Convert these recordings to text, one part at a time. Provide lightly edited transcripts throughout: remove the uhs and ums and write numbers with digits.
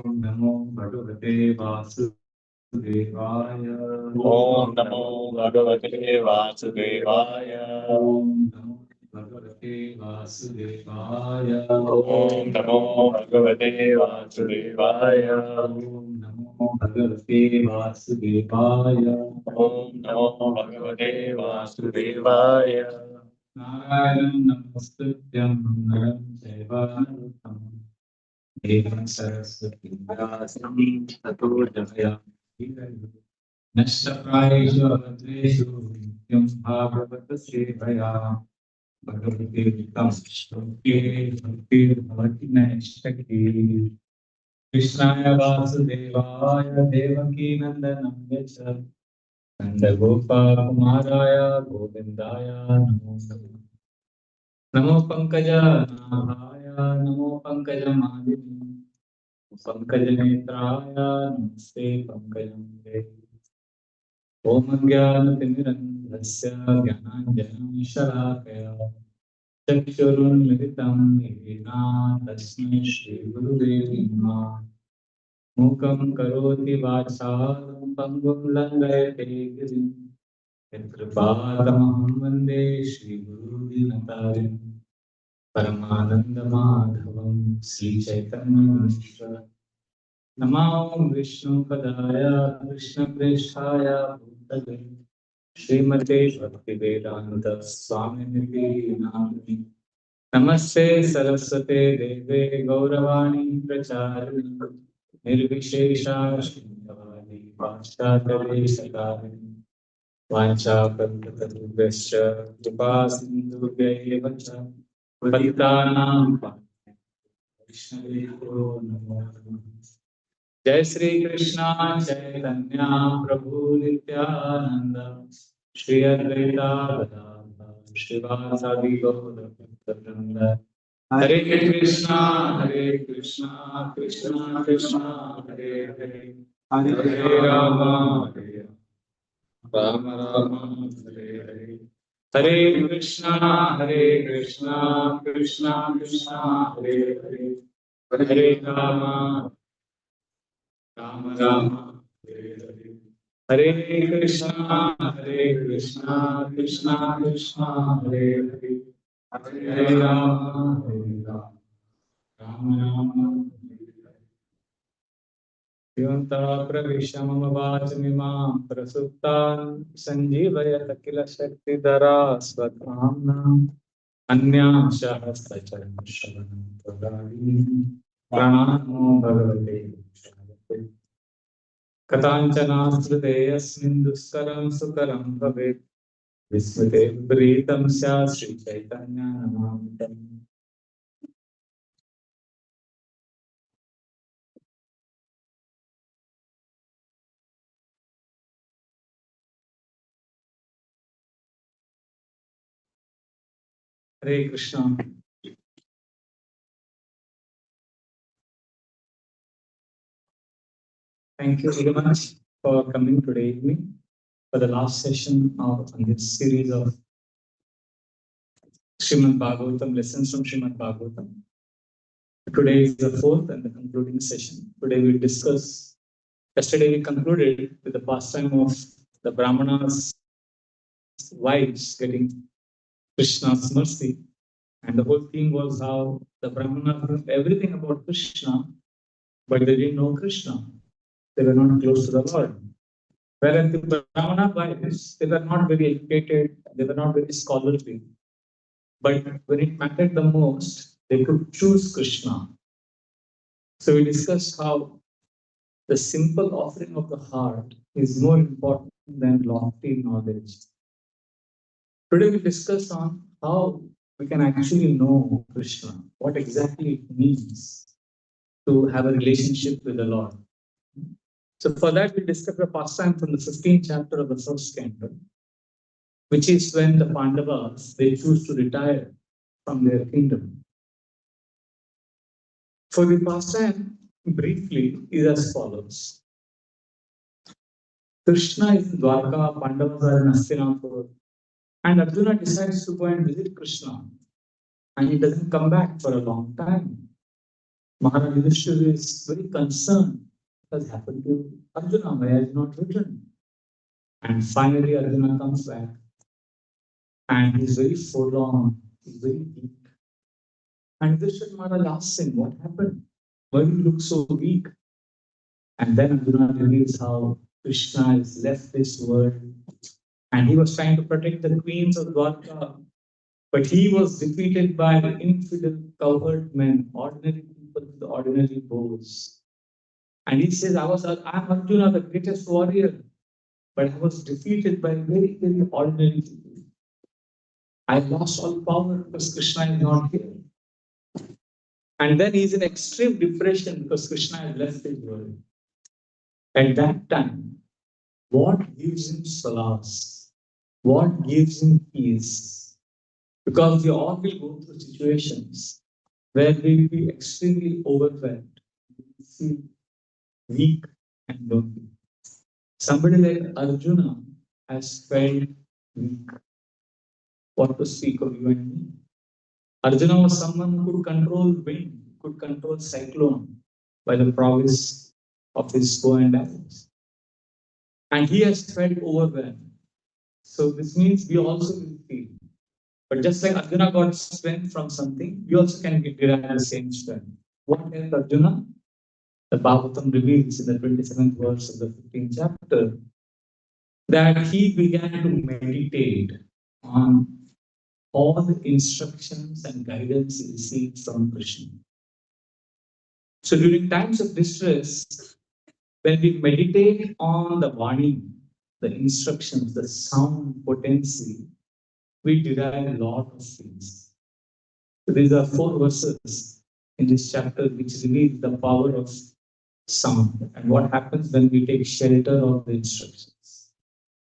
Om Namo Bhagavate Vasudevaya. Om Namo Bhagavate Vasudevaya. Om Namo Bhagavate Vasudevaya. Om Namo Bhagavate Vasudevaya. Om Namo Bhagavate Vasudevaya. Om Namo Bhagavate Vasudevaya. Narayanam Namastutyam Naram Chaiva Narottamam Devam Saraswati Vyasam Tato Jayam Nashtaprayesu Abhadreshu Nityam Bhagavata Sevaya Bhagavate Vitam Shloke Bhakti Bhavati Nashtaki Krishnaya Vasudevaya Devaki Nandanam Yacha Nanda Gopa Kumaraya Govindaya Namo Namo Namo Pankaja Nahaya Namo Pankaja Madhini Pankaja Netraya Namaste Pankajam Om Jnana-Timirandhasya Jnana-Jnana Shalakaya Chakshurunmilitam Yena Tasmai Shri Guruve Namah Mukam Karoti Vacharam Pangum Langayate Girim Yatrapātamaham Vande Shri Guru Dinatarim Paramananda Madhavam Sri Chaitanya Mishra Namo Vishnu Padaya Krishna Preshaya Bhutale Srimate Bhaktivedanta Swamini Namini Namaste Saraswate Deve Gauravani Pracharini Nirvishesha Shindavani Paschatare Sakarini Vancha Kalpatarubhascha Kripa Sindhubhya Vacha Patitanam Vaishnaviko Namo Namaha Jai Sri Krishna Chaitanya Prabhu Nityananda Shri Advaita Gadadhar Srivasadi Gaura Bhaktavrinda Hare Krishna Krishna Krishna Hare Hare Hare Rama Rama Rama Hare Hare Hare Krishna Krishna Krishna Hare Hare Hare Rama Rama Rama Hare Hare Hare Krishna Krishna Krishna Hare Hare Hare Rama Rama Rama Yanta Pravisha Mama Vajamimam Prasuptan Sanjeevayat Akila Shakti Dhara Svathamna Anya Shahasracharam Sharanam Tadari Pranamo Bhagavate Katanchanastrute Asmin Duskaram Sukaram Bhavet Vismate Vritam Sya Sri Chaitanya Namamitam Hare Krishna. Thank you very much for coming today evening for the last session of this series of Srimad Bhagavatam, lessons from Srimad Bhagavatam. Today is the fourth and the concluding session. Today we discuss, yesterday we concluded with the pastime of the Brahmanas' wives getting Krishna's mercy. And the whole theme was how the Brahmanas knew everything about Krishna, but they didn't know Krishna. They were not close to the Lord. Whereas the Brahmana wives, they were not very educated, they were not very scholarly. But when it mattered the most, they could choose Krishna. So we discussed how the simple offering of the heart is more important than lofty knowledge. Today we discuss on how we can actually know Krishna, what exactly it means to have a relationship with the Lord. So for that we discuss the pastime from the 15th chapter of the first canto, which is when the Pandavas, they choose to retire from their kingdom. For the pastime, briefly, is as follows. Krishna is in Dwarka, Pandavas are in Hastinapur, and Arjuna decides to go and visit Krishna. And he doesn't come back for a long time. Maharaj Yudhishthira is very concerned what has happened to Arjuna, why has he not returned? And finally Arjuna comes back and he's very forlorn, he's very weak. And Yudhishthira Maharaj asks him, what happened? Why do you look so weak? And then Arjuna reveals how Krishna has left this world and he was trying to protect the queens of Dwarka, but he was defeated by infidel, cowherd men, ordinary people with ordinary bows. And he says, I'm Arjuna, the greatest warrior, but I was defeated by very, very ordinary people. I lost all power because Krishna is not here. And then he's in extreme depression because Krishna has left his world. At that time, what gives him solace? What gives him peace? Because we all will go through situations where we will be extremely overwhelmed, feel weak and lonely. Somebody like Arjuna has felt weak. What to speak of you and me? Arjuna was someone who could control wind, could control cyclone by the prowess of his bow and arrows. And he has felt overwhelmed. So this means we also will feel. But just like Arjuna got strength from something, we also can derive the same strength. What helped Arjuna? The Bhagavatam reveals in the 27th verse of the 15th chapter that he began to meditate on all the instructions and guidance he received from Krishna. So during times of distress, when we meditate on the Vani, the instructions, the sound potency, we derive a lot of things. So these are 4 verses in this chapter which reveal the power of sound and what happens when we take shelter of the instructions.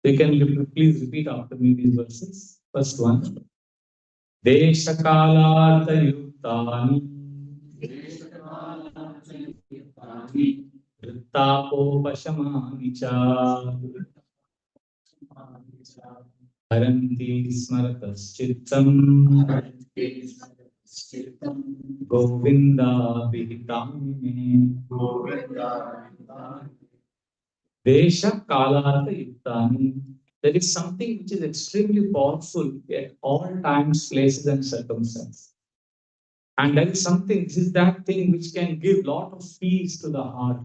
You can please repeat after me these verses. First one. Deshakalartha yuktani Vrittapopashamani cha Haranti smaratas chittam Govinda Vihitami Desha Kalartha Yuktani. There is something which is extremely powerful at all times, places, and circumstances. And there is something, this is that thing which can give lot of peace to the heart.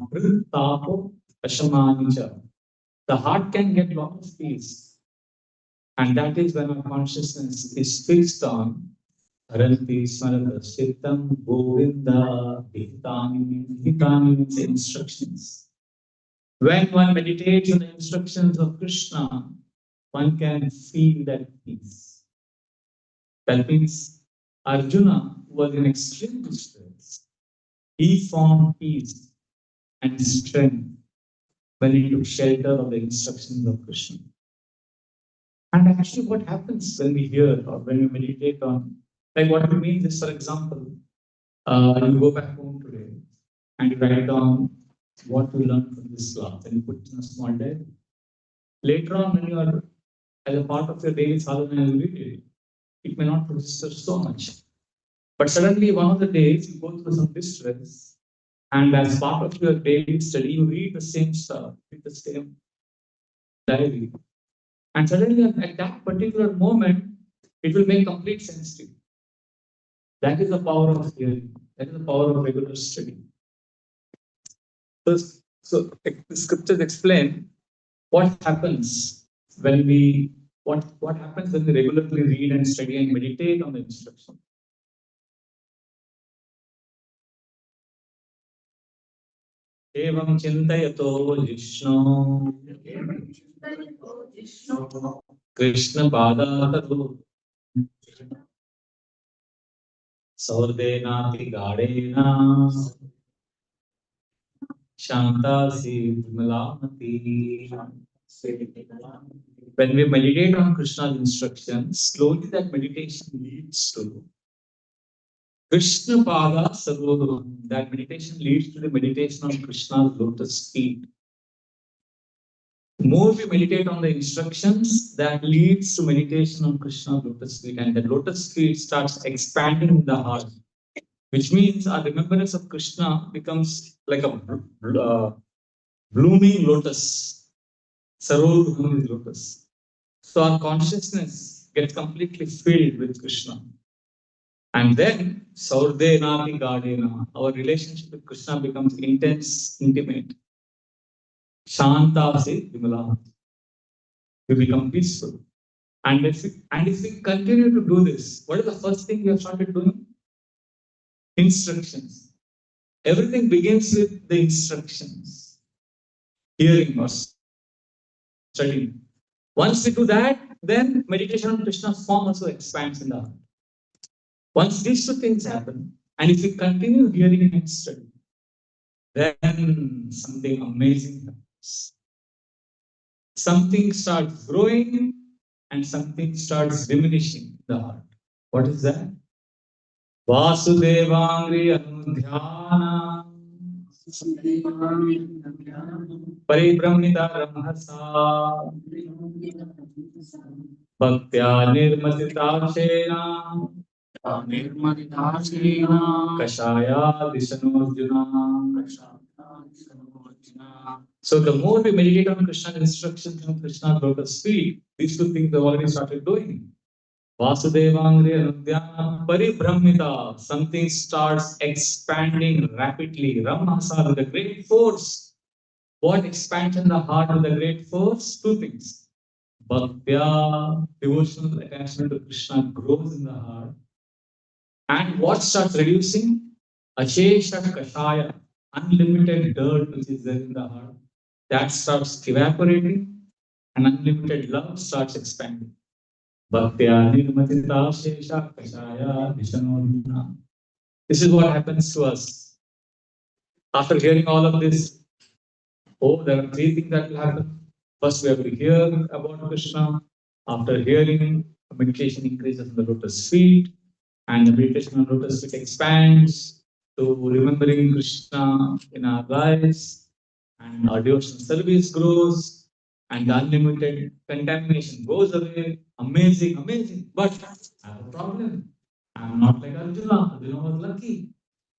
The heart can get lot of peace. And that is when our consciousness is fixed on Haranti Smarata Sittam Govinda Hitani. Hitani means instructions. When one meditates on the instructions of Krishna, one can feel that peace. That means Arjuna was in extreme distress. He found peace and strength when he took shelter of the instructions of Krishna. And actually, what happens when we hear or when we meditate on, like what it means is, for example, you go back home today and you write down what you learned from this class and you put it in a small diary. Later on, when you are as a part of your daily sadhana and you read it, it may not register so much. But suddenly, one of the days, you go through some distress, and as part of your daily study, you read the same stuff, read the same diary. And suddenly, at that particular moment, it will make complete sense to you. That is the power of hearing. That is the power of regular study. So the scriptures explain what happens when we what happens when we regularly read and study and meditate on the instruction. Evam chintayato Vishnu Krishna Padatato Saurdenati Gadena Shantasi Vimalamati. When we meditate on Krishna's instructions, slowly that meditation leads to Krishna Pada Sarvodham. That meditation leads to the meditation on Krishna's lotus feet. More we meditate on the instructions, that leads to meditation on Krishna's lotus feet, and the lotus feet starts expanding in the heart. which means our remembrance of Krishna becomes like a blooming lotus. Saror is lotus. So our consciousness gets completely filled with Krishna. And then Saurde Nati Gadena, our relationship with Krishna becomes intense, intimate. Shanta se Vimala. We become peaceful. And if we continue to do this, what is the first thing we have started doing? Instructions. Everything begins with the instructions. Hearing or studying. Once we do that, then meditation on Krishna's form also expands in the heart. Once these two things happen, and if we continue hearing and studying, then something amazing happens. Something starts growing and something starts diminishing in the heart. What is that? Vasudevangri Anudhyana Paribrahmita Ramhasa Bhaktya Nirmatitashena Kashaya Dishanurjuna. So the more we meditate on Krishna's instructions from Krishna's lotus feet, these two things have already started doing. Vasudevangri Anudhyana Paribrahmita, something starts expanding rapidly. Ramhasa with a great force. What expands in the heart with a great force? Two things. Bhaktya, devotional attachment to Krishna grows in the heart. And what starts reducing? Ashesha Kashaya, unlimited dirt which is there in the heart. That starts evaporating and unlimited love starts expanding. Bhaktya Nirmatita Shesha Kashaya Vishanodhina. This is what happens to us. After hearing all of this, there are three things that will happen. First, we have to hear about Krishna. After hearing, meditation increases in the lotus feet, and the meditation on lotus feet expands to remembering Krishna in our lives, and our devotional service grows, and the unlimited contamination goes away. Amazing, amazing. But I have a problem. I'm not like Arjuna. Arjuna was lucky.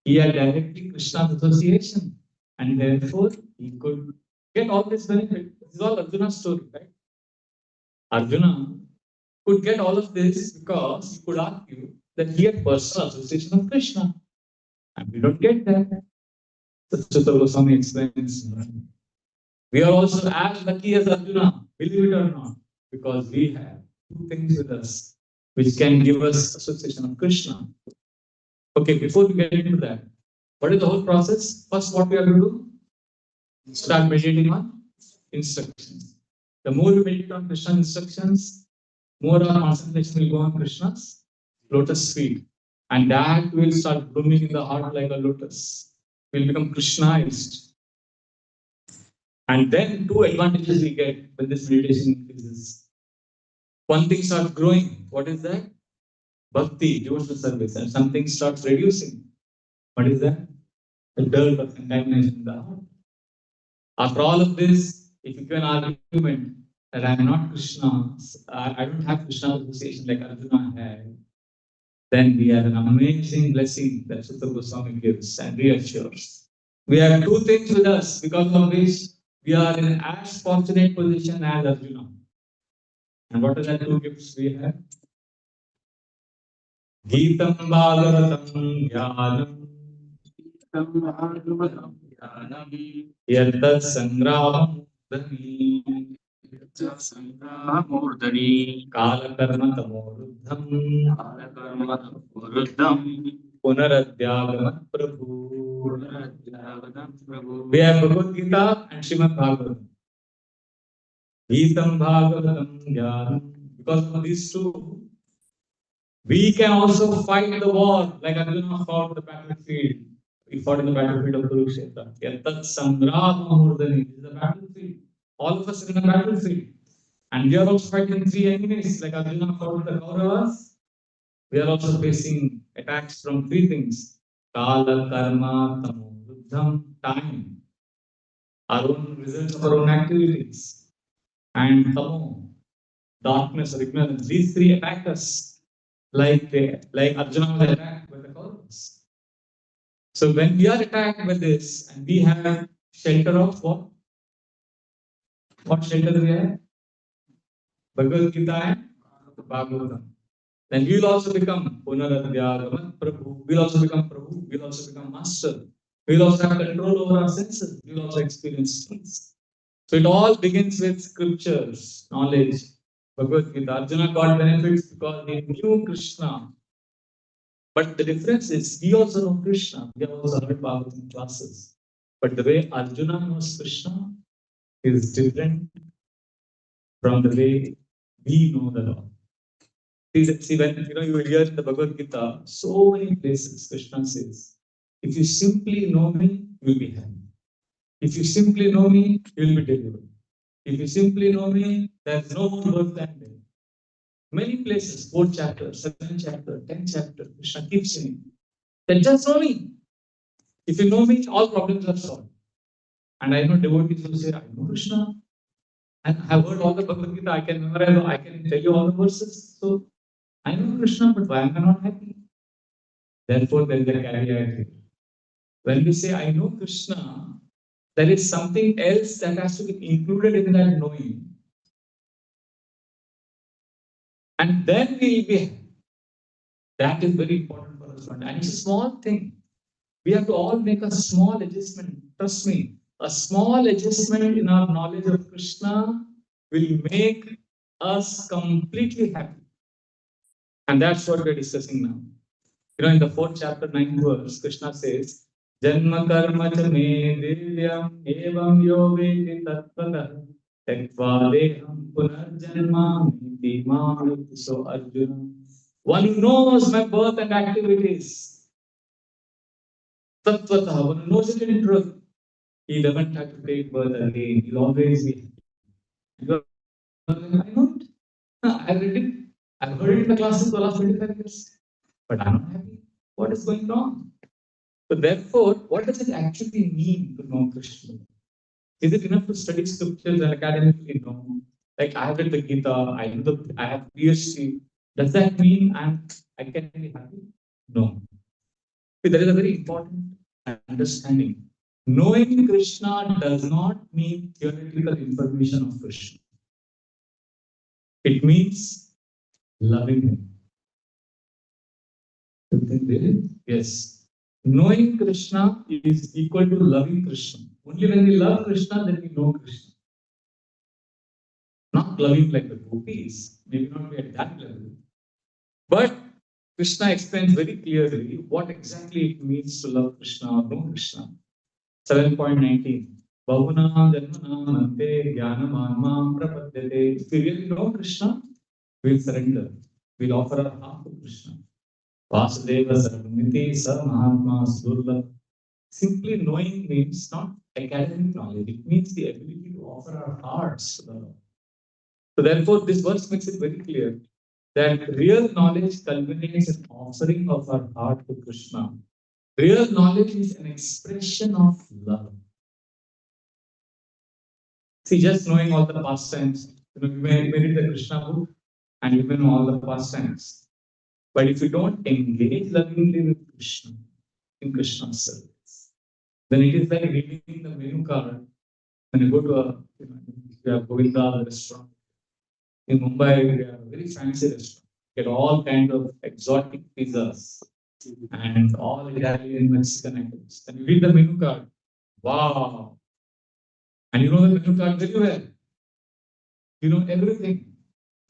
He had directly Krishna's association, and therefore he could get all this benefit. This is all Arjuna's story, right? Arjuna could get all of this because he could argue that he had personal association of Krishna. And we don't get that. Sutta Goswami explains. We are also as lucky as Arjuna, believe it or not, because we have two things with us which can give us association of Krishna. Okay, before we get into that, what is the whole process? First, what we have to do? Start meditating on instructions. The more we meditate on Krishna's instructions, more our concentration will go on Krishna's lotus feet. And that will start blooming in the heart like a lotus. Will become Krishnaized. And then two advantages we get when this meditation increases. One thing starts growing. What is that? Bhakti, devotional service. And something starts reducing. What is that? The dirt of contamination in the heart. After all of this, if you can argument that I am not Krishna, I don't have Krishna association like Arjuna had, then we have an amazing blessing that Sutta Goswami gives and reassures. We have two things with us because of which we are in as fortunate position as Arjuna. And what are the two gifts we have? Geetam Bhagavatam Jnanam Yaddat Sangraham Murdani Kala Karma Tamoruddham Punaradhyagamat Prabhu. We have Bhagavad Gita and Srimad Bhagavatam. Geetam Bhagavatam Jnanam. Because of these two, we can also fight the war like Arjuna fought the battlefield. We fought in the battlefield of Kurukshetra. Yattat Sangraham Murdani. This is the battlefield. All of us are in a battlefield. And we are also fighting three enemies like Arjuna fought the Kauravas. We are also facing attacks from three things. Kala, Karma, Tamoruddham, time. Our own results of our own activities. And Tamo, darkness or ignorance. These three attack us like Arjuna was attacked by the Kauravas. So when we are attacked with this, and we have shelter of what? What shelter do we have? Bhagavad Gita and Bhagavatam. Then we will also become Punaradhyagamat Prabhu. We will also become Prabhu. We will also become Master. We will also have control over our senses. We will also experience things. So it all begins with scriptures, knowledge. Bhagavad Gita. Arjuna got benefits because he knew Krishna. But the difference is, we also know Krishna. We have also heard Bhagavatam classes. But the way Arjuna knows Krishna is different from the way we know the Lord. See, when you will hear in the Bhagavad Gita, so many places Krishna says, if you simply know me, you will be happy. If you simply know me, you will be delivered. If you simply know me, there is no more birth and death. Many places, 4th chapter, 7th chapter, 10th chapter, Krishna keeps saying, then just know me. If you know me, all problems are solved. And I know devotees who say, I know Krishna. And I have heard all the Bhagavad Gita, I can memorize, I can tell you all the verses. So I know Krishna, but why am I not happy? Therefore, there is a caveat here. When we say, I know Krishna, there is something else that has to be included in that knowing. And then we will be happy. That is very important for us. And it's a small thing. We have to all make a small adjustment. Trust me, a small adjustment in our knowledge of Krishna will make us completely happy. And that's what we're discussing now. In the 4th chapter, 9th verse, Krishna says, Janma karma cha me divyam evam yogeti tattvata tektva deham punarjanma miti mamiti. So Arjuna, one who knows my birth and activities, tattvata, one who knows it in truth, he doesn't have to take birth again. He'll always be happy. I know it. I've read it. I've heard it in the classes for the last 25 years. But I'm not happy. What is going on? So therefore, what does it actually mean to know Krishna? Is it enough to study scriptures and academically know? Like I have read the Gita, I have PhD. Does that mean I can be happy? No. See, there is a very important understanding. Knowing Krishna does not mean theoretical information of Krishna. It means loving him. Really? Yes. Knowing Krishna is equal to loving Krishna. Only when we love Krishna, then we know Krishna. Not loving like the gopis, maybe not be at that level. But Krishna explains very clearly what exactly it means to love Krishna or know Krishna. 7.19. Bahuna janmana ante jnanamanmam prapadyate. If we really know Krishna, we'll surrender. We'll offer our heart to Krishna. Vasudeva Sarvamiti Sa Mahatma Surla. Simply knowing means not academic knowledge, it means the ability to offer our hearts to the Lord. So therefore, this verse makes it very clear that real knowledge culminates in offering of our heart to Krishna. Real knowledge is an expression of love. See, just knowing all the pastimes, you may read the Krishna book and you may know all the pastimes. But if you don't engage lovingly with Krishna, in Krishna's service, then it is like reading the menu card when you go to a Govinda restaurant. In Mumbai, we have a very fancy restaurant. You get all kinds of exotic pizzas and all Italian, Mexican items. Then you read the menu card. Wow! And you know the menu card very well. You know everything.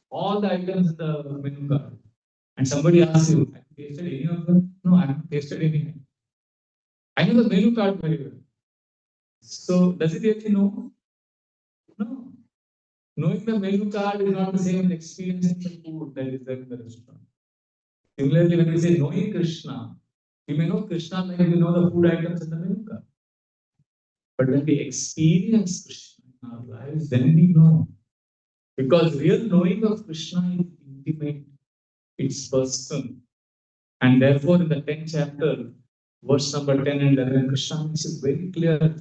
All the items in the menu card. And somebody asks you, have you tasted any of them? No, I haven't tasted anything. I know the menu card very well. So, does it really know? No. Knowing the menu card is not the same as experiencing the food that is there in the restaurant. Similarly, when we say knowing Krishna, we may know Krishna like we know the food items in the menu card. But when we experience Krishna in our lives, then we know. Because real knowing of Krishna is intimate, it's personal. And therefore, in the 10th chapter, verse number 10 and 11, Krishna makes it very clear.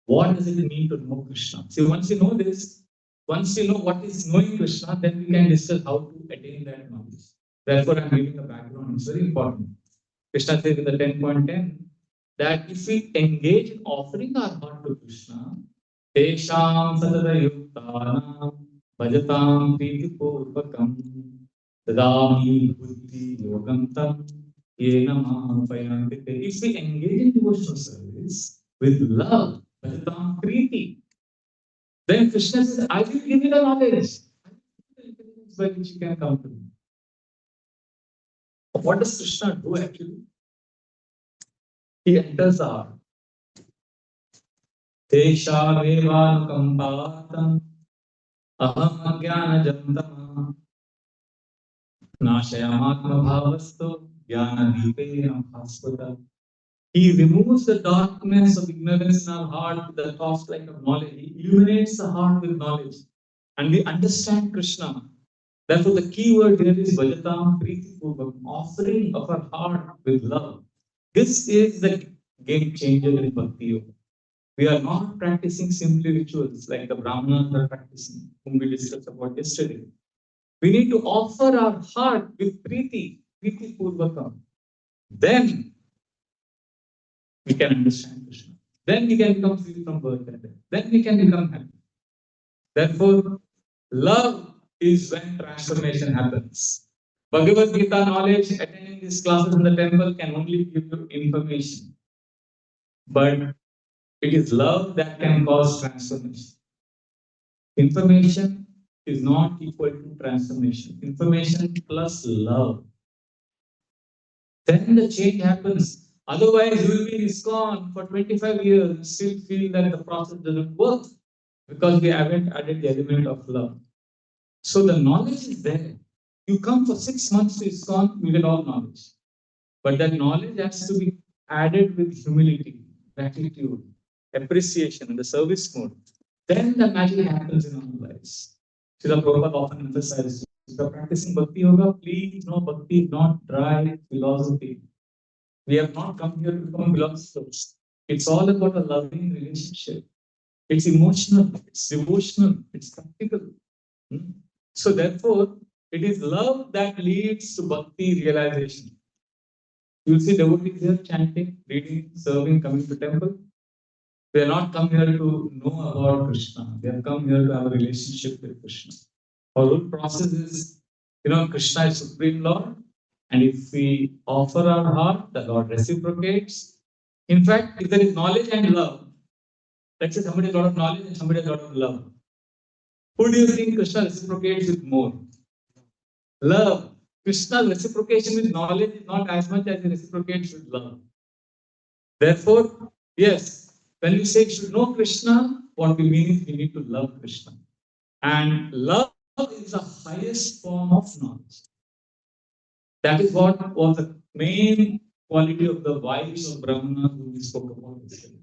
What does it mean to know Krishna? See, once you know this, once you know what is knowing Krishna, then we can discuss how to attain that knowledge. Therefore, I'm giving a background. It's very important. Krishna says in the 10.10 that if we engage in offering our heart to Krishna, Tesham Sadada Yuktanam Bhajatam Priti Purvakam Dadami Buddhi Yogam Tam Yena Mam Payanti. If we engage in devotional service with love, Bhajatam Priti, then Krishna says, I will give you the knowledge by which you can come to me. What does Krishna do actually? He enters the heart. Tesha Devanukampatam Aham Agyana Jantama Nashayamatma Bhavasto Jnana Deepena Bhaspata. He removes the darkness of ignorance in our heart with the torchlight of knowledge. He illuminates the heart with knowledge. And we understand Krishna. Therefore, the key word here is Vajatam Priti Purvakam, offering of our heart with love. This is the game changer in Bhakti Yoga. We are not practicing simply rituals like the Brahmanas are practicing, whom we discussed about yesterday. We need to offer our heart with Priti Purvakam. Then we can understand Krishna. Then we can become free from birth and death. Then we can become happy. Therefore, love is when transformation happens. Bhagavad Gita knowledge, attending these classes in the temple can only give you information. But it is love that can cause transformation. Information is not equal to transformation. Information plus love. Then the change happens. Otherwise, you will be in ISKCON for 25 years and still feel that the process doesn't work because we haven't added the element of love. So the knowledge is there. You come for 6 months to ISKCON, you get all knowledge. But that knowledge has to be added with humility, gratitude, appreciation, and the service mode. Then the magic happens in our lives. Srila Prabhupada often emphasizes, if you are practicing Bhakti Yoga, please know Bhakti is not dry philosophy. We have not come here to become philosophers. It's all about a loving relationship. It's emotional, it's devotional, it's practical. So therefore, it is love that leads to Bhakti realization. You'll see devotees here chanting, reading, serving, coming to temple. They are not come here to know about Krishna. They have come here to have a relationship with Krishna. Our whole process is, Krishna is Supreme Lord. And if we offer our heart, the Lord reciprocates. In fact, if there is knowledge and love, let's say somebody has a lot of knowledge and somebody has a lot of love. Who do you think Krishna reciprocates with more? Love. Krishna's reciprocation with knowledge is not as much as he reciprocates with love. Therefore, yes, when we say we should know Krishna, what we mean is we need to love Krishna. And love is the highest form of knowledge. That is what was the main quality of the wives of Brahmana who we spoke about yesterday.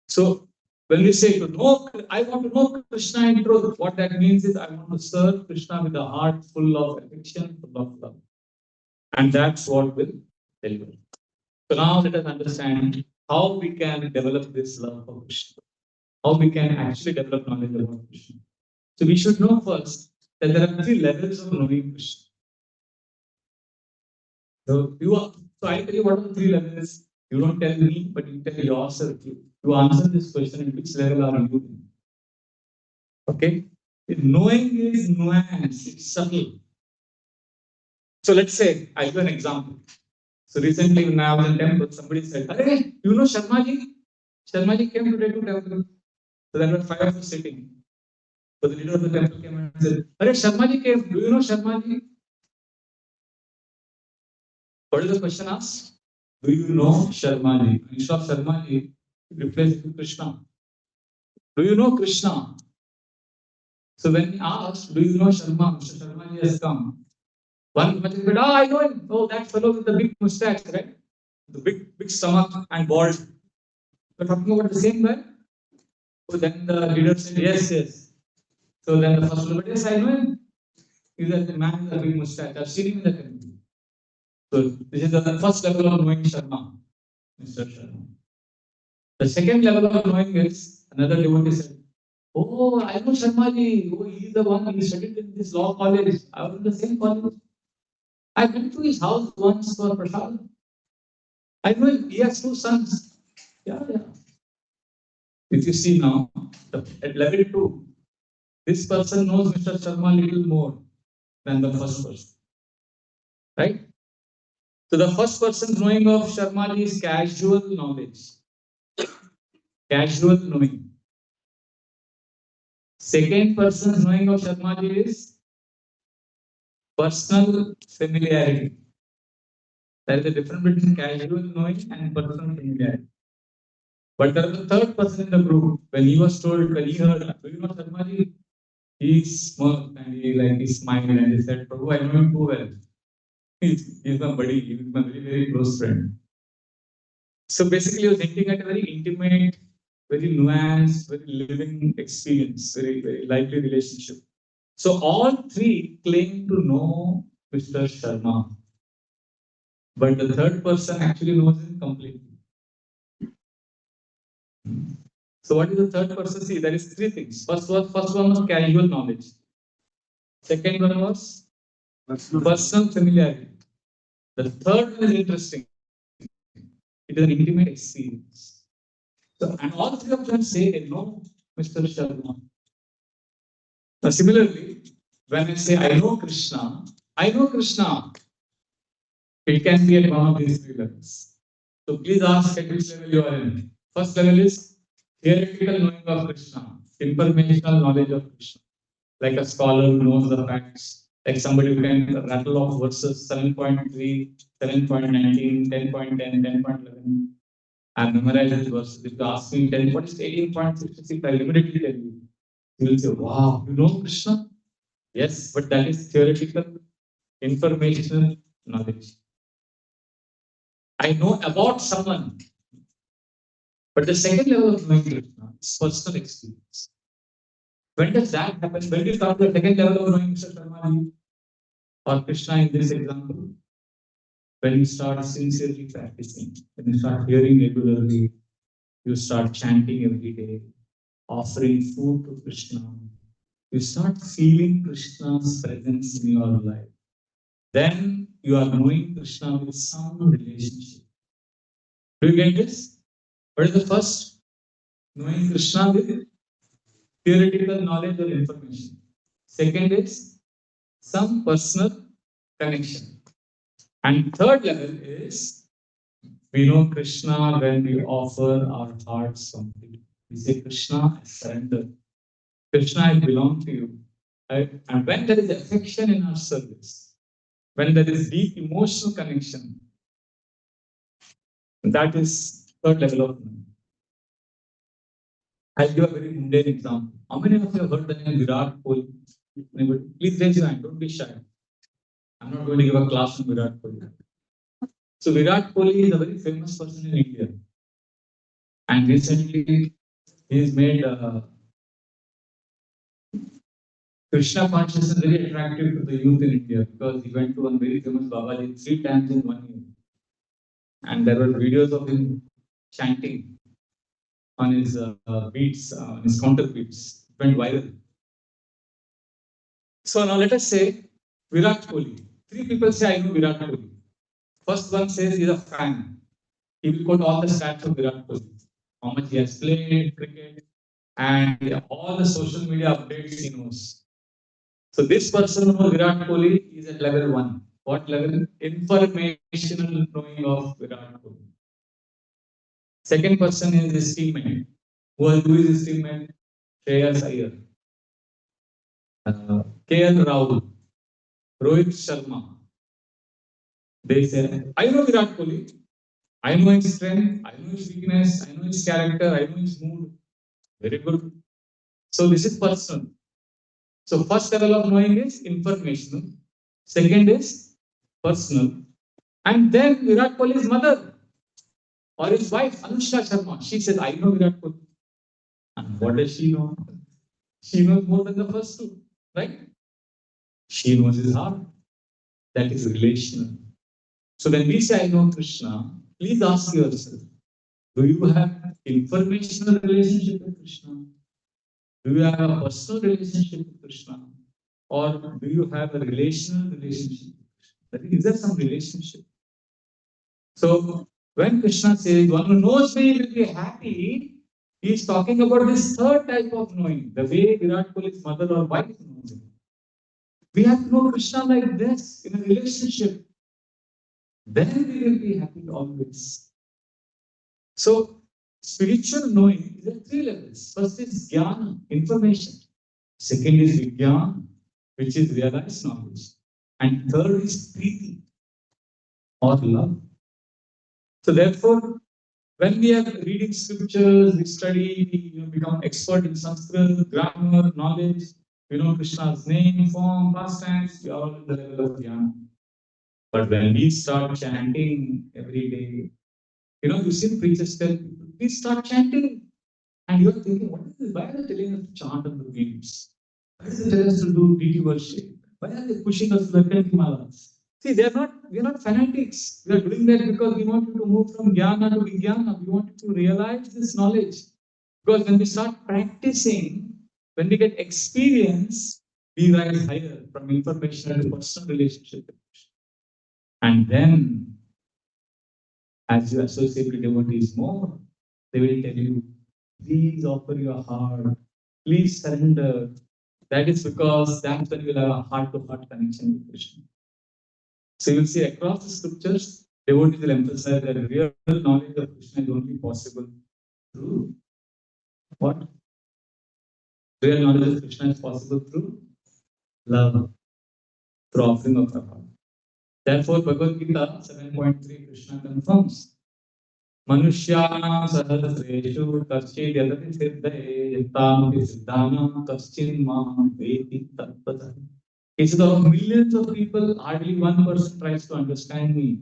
So, when we say to know, I want to know Krishna in truth, what that means is I want to serve Krishna with a heart full of affection, full of love. And that's what will deliver. So now let us understand how we can develop this love for Krishna. How we can actually develop knowledge about Krishna. So we should know first that there are 3 levels of knowing Krishna. So I tell you what are the 3 levels. You don't tell me, but you tell yourself. You answer this question in which level are you in? Okay? Knowing is nuance, it's subtle. So let's say, I'll give an example. So recently when I was in temple, somebody said, "Hey, you know Sharmaji? Sharmaji came today to temple." So there were 5 of us sitting. So the leader of the temple came and said, "Hey, Sharmaji came. Do you know Sharmaji?" What is the question asked? Do you know Sharmaji? Instead of Sharmaji, replace it with Krishna. Do you know Krishna? So when he asked, do you know Sharma? Mr. Sharmaji has come. One person said, I know him. Oh, that fellow with the big mustache, right? The big stomach and bald. We're talking about the same guy. So then the leader said, yes. So then the first one, yes, I know him. He's a man with a big mustache. I've seen him in the temple. So this is the first level of knowing Sharma, Mr. Sharma. The second level of knowing is another devotee said, oh, I know Sharmaji. Oh, he's the one. He studied in this law college. I was in the same college. I went to his house once for prasad. I know he has 2 sons. Yeah. If you see now, at level 2, this person knows Mr. Sharma little more than the first person. Right? So the first person knowing of Sharma is casual knowledge. Casual knowing. Second person knowing of Sharma is personal familiarity. There is a difference between casual knowing and personal familiarity. But there is a third person in the group. When he was told, when he heard, do you know Sharma, he smirked and he smiled and he said, Prabhu, I know him too well. He's my buddy, he's my very close friend. So basically, he was hinting at a very intimate, very nuanced, very living experience, very lively relationship. So all three claim to know Mr. Sharma, but the third person actually knows him completely. So what is the third person? See, there is 3 things. First one was casual knowledge. Second one was personal familiarity. The third one is interesting. It is an intimate experience. So, and all 3 of them say they know Mr. Sharma. Now, similarly, when I say I know Krishna, it can be at one of these 3 levels. So please ask at which level you are in. First level is theoretical knowing of Krishna, informational knowledge of Krishna, like a scholar who knows the facts, like somebody who can rattle off verses 7.3, 7.19, 10.10, 10.11. I memorized this verse. If you ask me, what is 18.66? I immediately tell you. You will say, wow, you know Krishna? Yes, but that is theoretical, informational knowledge. I know about someone. But the second level of knowing Krishna is personal experience. When does that happen? When do you start the second level of knowing Mr. Sharma or Krishna in this example? When you start sincerely practicing, when you start hearing regularly, you start chanting every day, offering food to Krishna, you start feeling Krishna's presence in your life. Then you are knowing Krishna with some relationship. Do you get this? What is the first? Knowing Krishna with theoretical knowledge or information. Second is some personal connection. And third level is we know Krishna when we offer our hearts completely. We say, Krishna, I surrender. Krishna, I belong to you. And when there is affection in our service, when there is deep emotional connection, that is third level of knowing. I'll give a very mundane example. How many of you have heard the name Virat Kohli? Please raise your hand, don't be shy. I'm not going to give a class on Virat Kohli. So Virat Kohli is a very famous person in India. And recently he's made Krishna consciousness very attractive to the youth in India because he went to one very famous Babaji 3 times in 1 year. And there were videos of him chanting on his beats, his counter beats. It went viral. So now let us say Virat Kohli. 3 people say, I know Virat Kohli. First one says he's a fan. He will quote all the stats of Virat Kohli. How much he has played cricket and all the social media updates he knows. So this person who Virat Kohli is at level 1. What level? Informational knowing of Virat Kohli. Second person is his teammate. Who is his teammate? Shreyas Iyer, KL Rahul, Rohit Sharma. They say, I know Virat Kohli. I know his strength, I know his weakness, I know his character, I know his mood. Very good. So this is personal. So first level of knowing is informational. Second is personal. And then Virat Kohli's mother or his wife, Anushka Sharma, she says, I know Virat Kohli. And what does she know? She knows more than the first 2, right? She knows his heart. That is relational. So when we say I know Krishna, please ask yourself, do you have informational relationship with Krishna? Do you have a personal relationship with Krishna? Or do you have a relational relationship with Krishna? Is there some relationship? So When Krishna says, one who knows me will be happy, he is talking about this third type of knowing, the way Virat Kohli's mother or wife knows him. We have to know Krishna like this in a relationship. Then we will be happy always. So, spiritual knowing is at three levels. First is jnana, information. Second is vijnana, which is realized knowledge. And third is preeti, or love. So, therefore, when we are reading scriptures, we study, we become expert in Sanskrit, grammar, knowledge, we know Krishna's name, form, pastimes, we are all at the level of jnana. But when we start chanting every day, you see preachers tell people, please start chanting. And you're thinking, what is this? Why are they telling us to chant on the weeds? Why do they tell us to do deity worship? Why are they pushing us to the 10 Himalayas? See, we're not fanatics. We are doing that because we want you to move from jnana to vijnana. We want you to realize this knowledge. Because when we start practicing, when we get experience, we rise higher from information to personal relationship. And then, as you associate with devotees more, they will tell you, please offer your heart, please surrender. That is because that's when you will have a heart-to-heart connection with Krishna. So you'll see across the scriptures, devotees will emphasize that real knowledge of Krishna is only possible through what? Real knowledge of Krishna is possible through love, through offering of the heart. Therefore, Bhagavad Gita 7.3 Krishna confirms. Manushyanam sahasreshu kaschid yadati siddhaye yattamati siddhanam kaschid mam veti tattvata. He said, out of millions of people, hardly one person tries to understand me.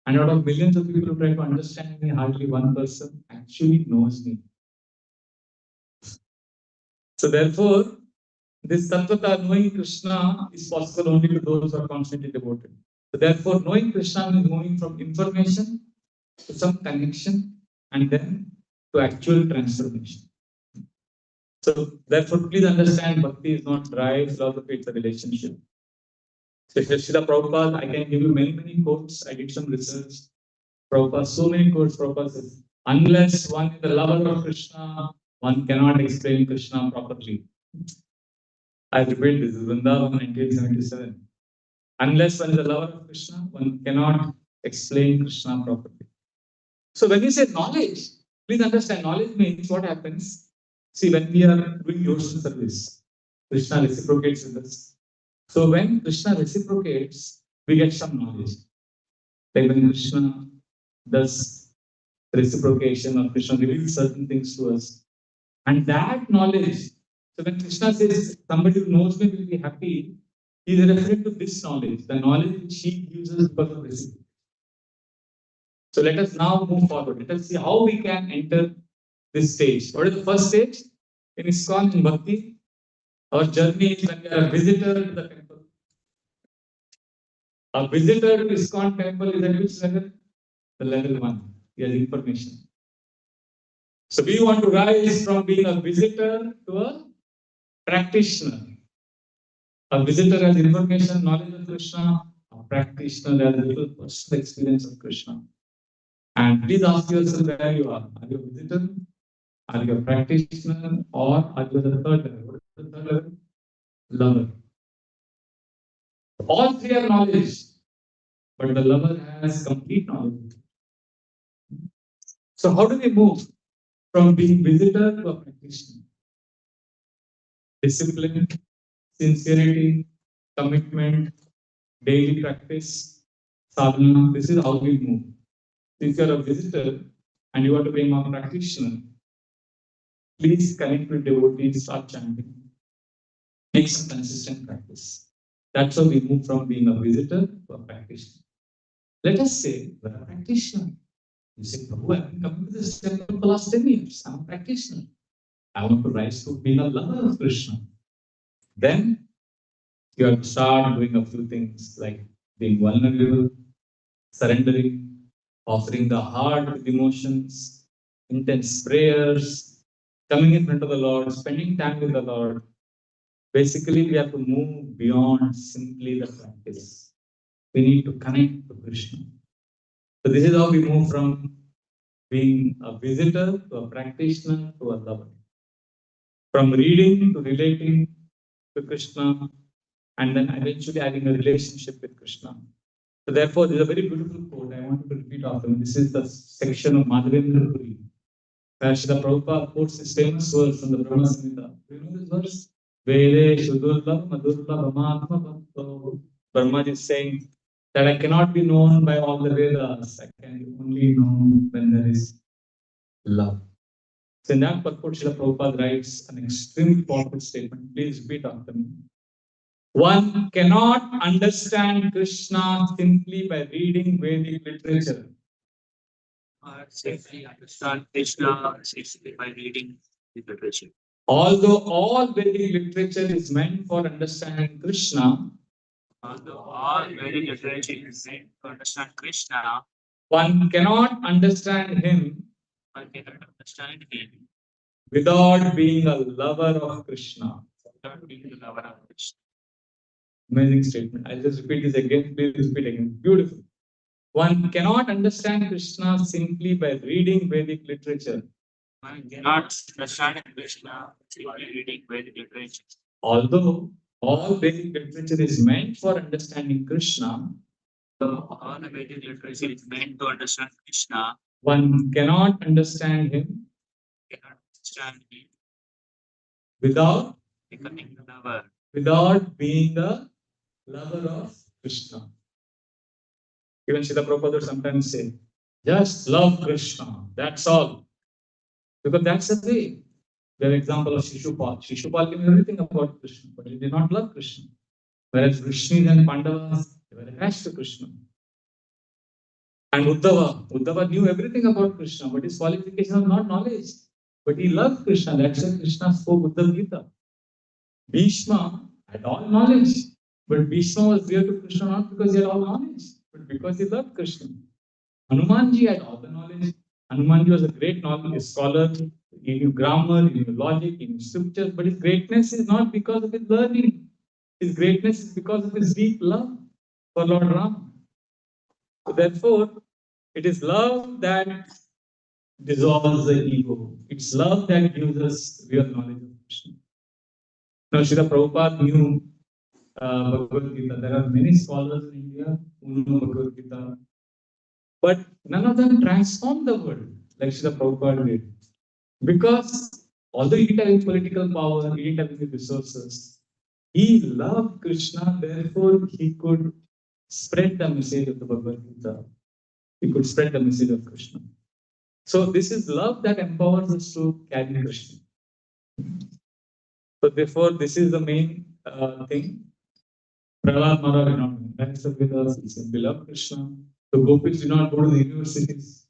And out of millions of people who try to understand me, hardly one person actually knows me. So therefore, this tattvata, knowing Krishna, is possible only to those who are constantly devoted. So therefore, knowing Krishna is moving from information to some connection and then to actual transformation. So therefore, please understand, bhakti is not dry philosophy, it's a relationship. So Srila Prabhupada, I can give you many quotes. I did some research. Prabhupada, so many quotes. Prabhupada says, unless one is the lover of Krishna, one cannot explain Krishna properly. I repeat this, Vrindavan 1977. Unless one is a lover of Krishna, one cannot explain Krishna properly. So when you say knowledge, please understand, knowledge means what happens. See, when we are doing devotional service, Krishna reciprocates with us. So when Krishna reciprocates, we get some knowledge. Like when Krishna does reciprocation or Krishna reveals certain things to us. And that knowledge, so when Krishna says somebody who knows me will be happy, he is referring to this knowledge, the knowledge which he gives us because of reciprocation. So let us now move forward. Let us see how we can enter this stage. What is the first stage? In ISKCON, in Bhakti, our journey is when we are a visitor to the temple. A visitor to ISKCON temple is at which level? The level 1. He has information. So we want to rise from being a visitor to a practitioner. A visitor has information, knowledge of Krishna. A practitioner has a little personal experience of Krishna. And please ask yourself where you are. Are you a visitor? Are you a practitioner? Or are you the third level? What is the third level? Lover. All three are knowledge, but the lover has complete knowledge. So how do we move from being visitor to a practitioner? Discipline, sincerity, commitment, daily practice, sadhana. This is how we move. If you are a visitor and you want to become a practitioner, please connect with devotees, start chanting. Make some consistent practice. That's how we move from being a visitor to a practitioner. Let us say we're a practitioner. You say, Prabhu, I've been coming to this temple for the last 10 years. I'm a practitioner. I want to rise to being a lover of Krishna. Then you have to start doing a few things like being vulnerable, surrendering, offering the heart with emotions, intense prayers, coming in front of the Lord, spending time with the Lord. Basically, we have to move beyond simply the practice. We need to connect to Krishna. So this is how we move from being a visitor to a practitioner to a lover. From reading to relating to Krishna, and then eventually having a relationship with Krishna. So therefore, this is a very beautiful quote. I want to repeat often. This is the section of Madhavendra Puri, where Srila Prabhupada quotes this famous verse from the Brahma Samhita. Do you know this verse? Vede Shudurla Madhurla Brahmatma Bhakto. Brahma is saying that I cannot be known by all the Vedas. I can be only known when there is love. So in that purport, Srila Prabhupada writes an extremely powerful statement. Please repeat after me. One cannot understand Krishna simply by reading Vedic literature. Simply understand Krishna simply by reading the literature. Although all Vedic literature is meant for understanding Krishna, Although all Vedic literature is meant to understand Krishna, one cannot understand him one cannot understand him without being a lover of Krishna. without being the lover of Krishna. Amazing statement. I'll just repeat this again. Please repeat again. Beautiful. One cannot understand Krishna simply by reading Vedic literature. One cannot understand Krishna simply reading Vedic literature. Although all Vedic literature is meant for understanding Krishna, So all the Vedic literature is meant to understand Krishna, one cannot understand him cannot understand him without becoming the lover. without being a lover of Krishna. Even Srila Prabhupada would sometimes say, just love Krishna, that's all. Because that's the way. The example of Shishupal. Shishupal knew everything about Krishna, but he did not love Krishna. Whereas Vrishnis and Pandavas, they were attached to Krishna. And Uddhava knew everything about Krishna, but his qualification was not knowledge. But he loved Krishna. That's why Krishna spoke Uddhava Gita. Bhishma had all knowledge, but Bhishma was dear to Krishna not because he had all knowledge, but because he loved Krishna. Hanumanji had all the knowledge. Hanumanji was a great knowledge scholar. He knew grammar, he knew logic, he knew scriptures, but his greatness is not because of his learning. His greatness is because of his deep love for Lord Ram. So therefore, it is love that dissolves the ego. It's love that gives us real knowledge of Krishna. Now, Srila Prabhupada knew Bhagavad Gita. There are many scholars in India who know Bhagavad Gita, but none of them transformed the world like Srila Prabhupada did. Because although he didn't have political power, he didn't have any resources, he loved Krishna, therefore he could spread the message of the Bhagavad Gita. He could spread the message of Krishna. So this is love that empowers us to carry Krishna. So therefore, this is the main thing. Prahlad Maharaj did not memorize the Vedas, he simply loved Krishna. The gopis did not go to the universities,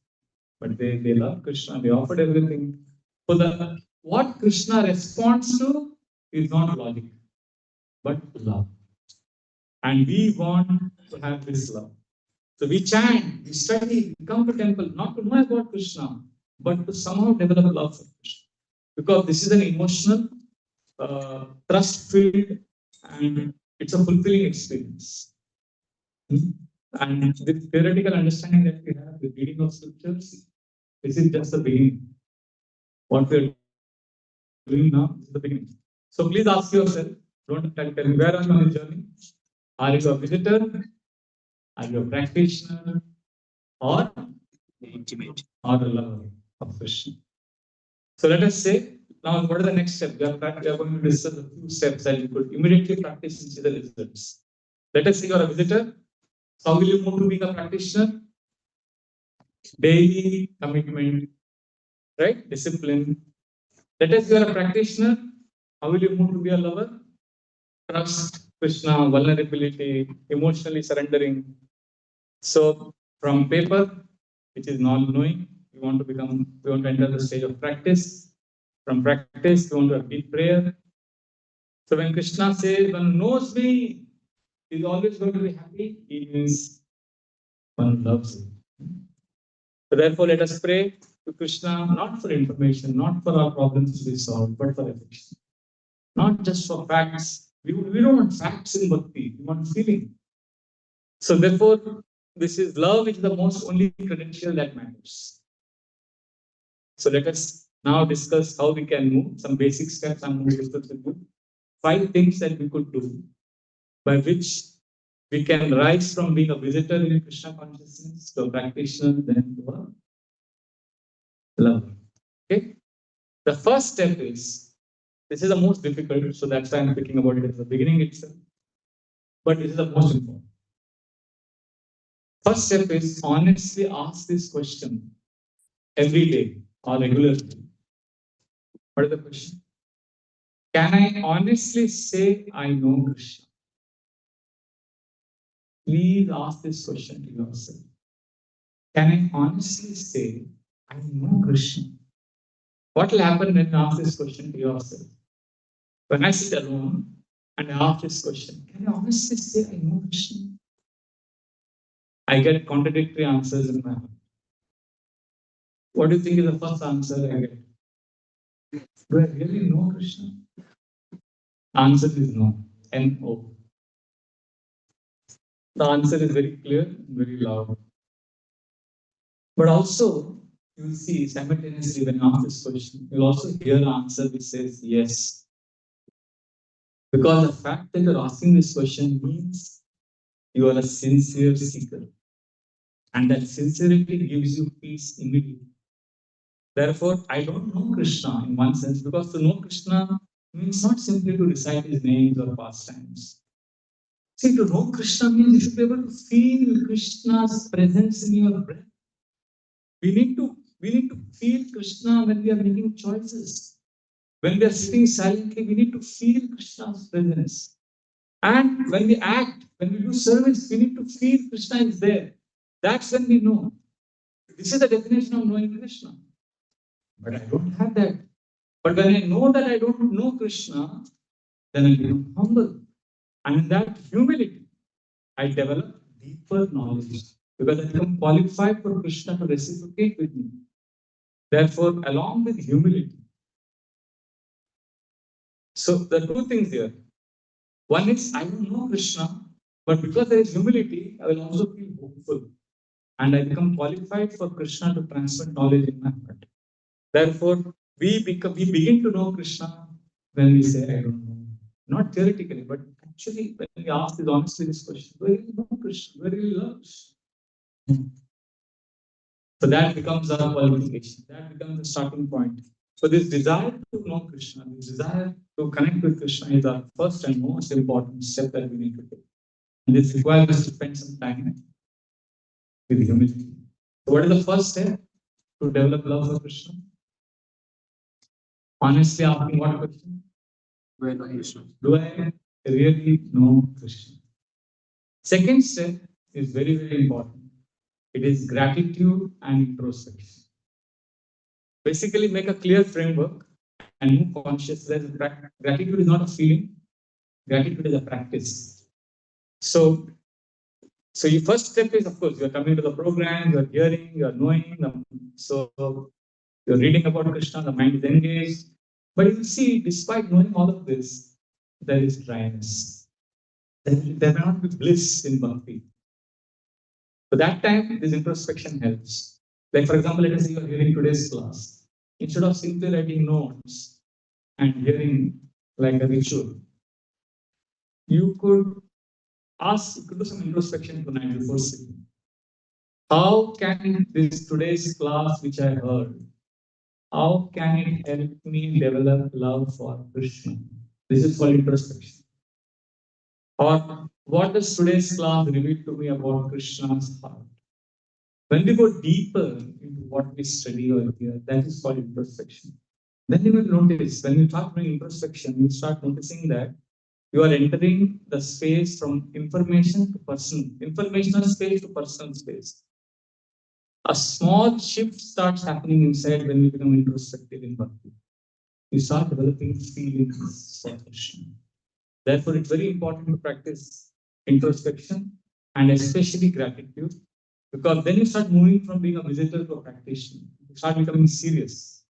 but they love Krishna, they offered everything. So what Krishna responds to is not logic, but love. And we want to have this love. So we chant, we study, we come to temple, not to know about Krishna, but to somehow develop love for Krishna. Because this is an emotional, trust-filled, and it's a fulfilling experience. And the theoretical understanding that we have, the reading of scriptures, this is just the beginning. What we're doing now is the beginning. So please ask yourself, don't tell me where are you on the journey? Are you a visitor? Are you a practitioner? Or Intimate. Or a lover of Krishna? So let us say, now what are the next steps? We are going to discuss a few steps that you could immediately practice and see the results. Let us say you are a visitor. So how will you move to being a practitioner? Daily commitment, right? Discipline. Let us say you are a practitioner. How will you move to be a lover? Trust, Krishna, vulnerability, emotionally surrendering. So from paper, which is non-knowing, we want to enter the stage of practice. From practice, we want to repeat prayer. So when Krishna says, one knows me, is always going to be happy, he means one loves him. So therefore, let us pray to Krishna, not for information, not for our problems to be solved, but for affection. Not just for facts. We don't want facts in bhakti, we want feeling. So therefore, this is love is the most only credential that matters. So let us now discuss how we can move. Some basic steps I'm going to discuss with you. 5 things that we could do by which we can rise from being a visitor in Krishna consciousness to a practitioner, then to a lover. Okay? The first step is, this is the most difficult, so that's why I'm thinking about it at the beginning itself. But it is the most important. First step is honestly ask this question every day or regularly. What is the question? Can I honestly say I know Krishna? Please ask this question to yourself. Can I honestly say I know Krishna? What will happen when you ask this question to yourself? When I sit alone and I ask this question, can I honestly say I know Krishna? I get contradictory answers in my heart. What do you think is the first answer I get? Do I really know Krishna? Answer is no. N-O. The answer is very clear, very loud. But also, you'll see simultaneously when you ask this question, you'll also hear an answer which says yes. Because the fact that you're asking this question means you are a sincere seeker. And that sincerity gives you peace immediately. Therefore, I don't know Krishna in one sense, because to know Krishna means not simply to recite his names or pastimes. See, to know Krishna means you should be able to feel Krishna's presence in your breath. We need to feel Krishna when we are making choices. When we are sitting silently, we need to feel Krishna's presence. And when we act, when we do service, we need to feel Krishna is there. That's when we know. This is the definition of knowing Krishna. But I don't have that. But when I know that I don't know Krishna, then I become humble. And in that humility, I develop deeper knowledge because I become qualified for Krishna to reciprocate with me. Therefore, along with humility. So the two things here. One is I don't know Krishna, but because there is humility, I will also feel hopeful. And I become qualified for Krishna to transmit knowledge in my heart. Therefore, we begin to know Krishna when we say, I don't know. Not theoretically, but actually, when we ask this honestly this question, do I really know Krishna? Do I really love Krishna? So that becomes our qualification. That becomes the starting point. So this desire to know Krishna, this desire to connect with Krishna is our first and most important step that we need to take. And this requires us to spend some time with humility. So what is the first step to develop love for Krishna? Honestly asking what question? Do I know Krishna? Do I really know Krishna? Second step is very, very important. It is gratitude and introspection. Basically, make a clear framework and move conscious. Gratitude is not a feeling, gratitude is a practice. So your first step is, of course, you're coming to the program, you're hearing, you're knowing. So you're reading about Krishna, the mind is engaged. But you see, despite knowing all of this, there is dryness. There may not be bliss in bhakti. So that time, this introspection helps. Like, for example, let us say you're hearing today's class. Instead of simply writing notes and hearing like a ritual, you could do some introspection tonight before sleeping. How can this today's class, which I heard, how can it help me develop love for Krishna? This is called introspection. Or what does today's class reveal to me about Krishna's heart? When we go deeper into what we study or hear, that is called introspection. Then you will notice, when you start doing introspection, you start noticing that you are entering the space from information to personal, informational space to personal space. A small shift starts happening inside when you become introspective in bhakti. You start developing feelings for Krishna. Therefore, it's very important to practice introspection and especially gratitude, because then you start moving from being a visitor to a practitioner. You start becoming serious.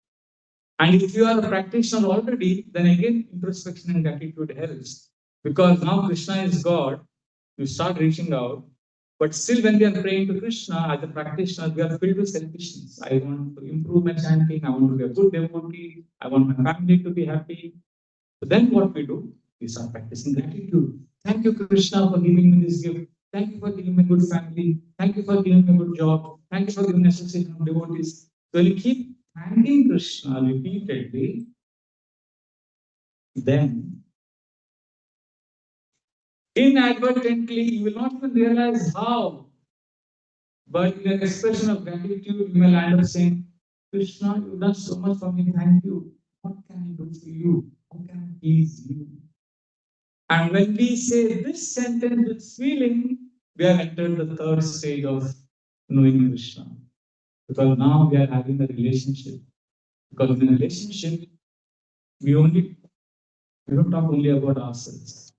And if you are a practitioner already, then again, introspection and gratitude helps. Because now Krishna is God, you start reaching out, But still, when we are praying to Krishna as a practitioner, we are filled with selfishness. I want to improve my chanting. I want to be a good devotee. I want my family to be happy. So then what we do? We start practicing gratitude. Thank you, Krishna, for giving me this gift. Thank you for giving me a good family. Thank you for giving me a good job. Thank you for giving me association of devotees. So when you keep thanking Krishna repeatedly, then inadvertently, you will not even realize how, but in an expression of gratitude, you may land up saying, Krishna, you've done so much for me, thank you. What can I do for you? How can I please you? And when we say this sentence with feeling, we have entered the third stage of knowing Krishna. Because now we are having a relationship. Because in a relationship, we don't talk only about ourselves.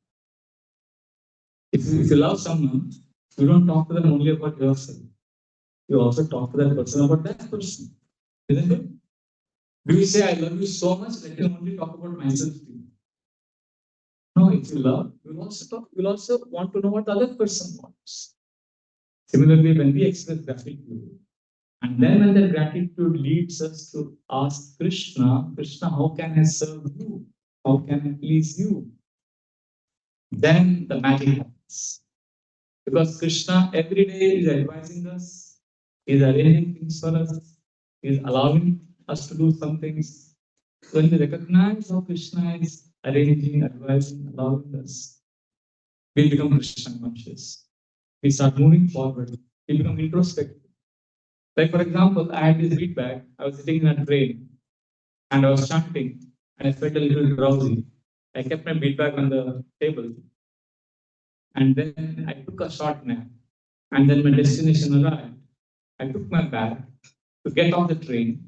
If you love someone, you don't talk to them only about yourself. You also talk to that person about that person. Isn't it? Do you say, I love you so much, let me only talk about myself to you? No, if you love, you'll also want to know what the other person wants. Similarly, when we express gratitude, and then when the gratitude leads us to ask Krishna, Krishna, how can I serve you? How can I please you? Then the magic happens. Because Krishna every day is advising us, is arranging things for us, is allowing us to do some things. When we recognize how Krishna is arranging, advising, allowing us, we become Krishna conscious. We start moving forward. We become introspective. Like, for example, I had this beat bag. I was sitting in a train and I was chanting and I felt a little drowsy. I kept my beat bag on the table and then I took a short nap. And then my destination arrived. I took my bag to get off the train.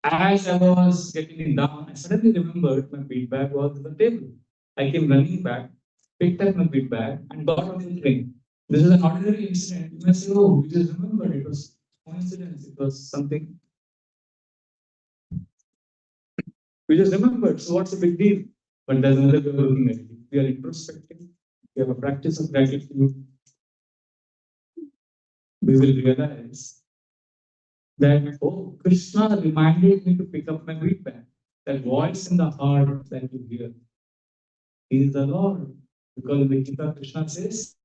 As I was getting down, I suddenly remembered my bead bag was on the table. I came running back, picked up my bead bag, and got off the train. This is an ordinary incident. You may say, oh, you just remembered. It was coincidence. It was something. We just remembered. So what's the big deal? But there's another way of looking at it. We are introspective. We have a practice of gratitude. We will realize that, oh, Krishna reminded me to pick up my bead bag. That voice in the heart that you hear is the Lord. Because in the Gita, Krishna says,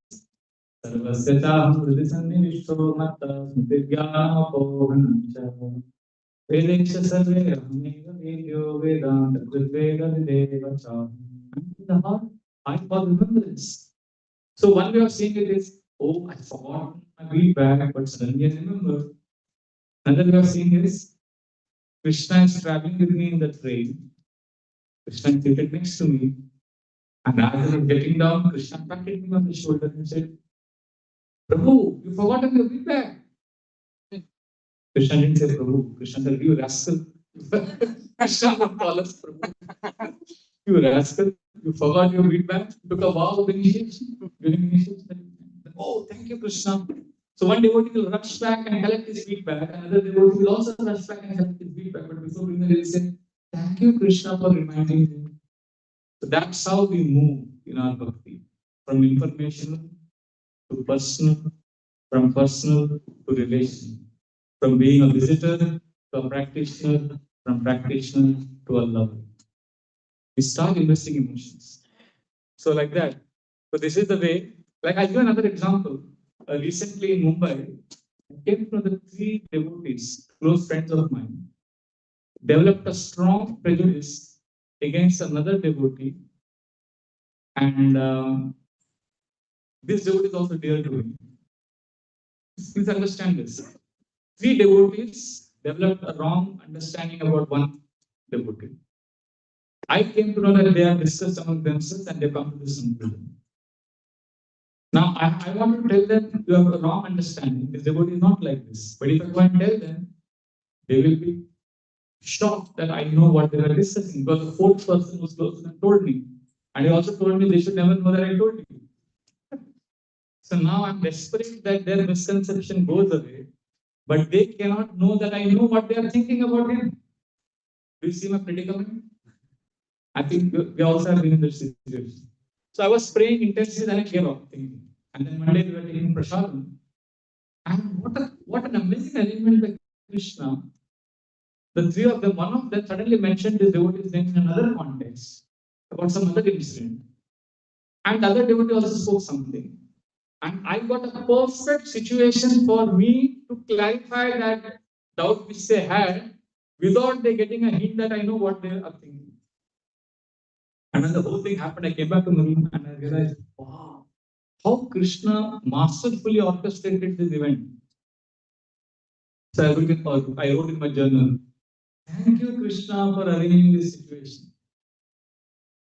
Sarvasyataham hridisannivishto matta smrityajnanapohanamcha Vedeksha sarve ahameva vedyo vedanta kridveda videva cha. In the heart, I call remembrance. So one way of seeing it is, oh, I forgot my bead bag, but suddenly I remember. Another way of seeing is, Krishna is traveling with me in the train. Krishna is seated next to me. And as I was getting down, Krishna patted me on the shoulder and said, Prabhu, you forgot your bead bag. Krishna didn't say Prabhu. Krishna said, you rascal. Krishna would call us Prabhu. You rascal. You forgot your bead bag. You took a vow of initiation. During initiation. Oh, thank you, Krishna. So one devotee will rush back and collect his bead bag. Another devotee will also rush back and collect his bead bag. But before doing that, he'll say, thank you, Krishna, for reminding me. So that's how we move in our bhakti. From informational to personal, from personal to relational, from being a visitor to a practitioner, from practitioner to a lover. We start investing emotions. So like that. So this is the way. Like I'll give another example. Recently in Mumbai, I came to know that three devotees, close friends of mine, developed a strong prejudice against another devotee, and this devotee is also dear to me. Please understand this. Three devotees developed a wrong understanding about one devotee. I came to know that they have discussed among themselves and they come to this conclusion. Now, I want to tell them you have a wrong understanding. This devotee is not like this. But if I go and tell them, they will be shocked that I know what they were discussing because the fourth person was close to them told me. And he also told me they should never know that I told you. So now I'm desperate that their misconception goes away, but they cannot know that I know what they are thinking about him. Do you see my predicament? I think we also have been in this situation. So I was praying intensely, then I gave up thinking. And then one day we were taking prasadam, And what an amazing element by Krishna. The three of them, one of them suddenly mentioned his devotee's name in another context about some other incident. And the other devotee also spoke something. And I got a perfect situation for me to clarify that doubt which they had without they getting a hint that I know what they are thinking. And when the whole thing happened, I came back to my room and I realized, wow, how Krishna masterfully orchestrated this event. So I wrote in my journal, thank you, Krishna, for arranging this situation.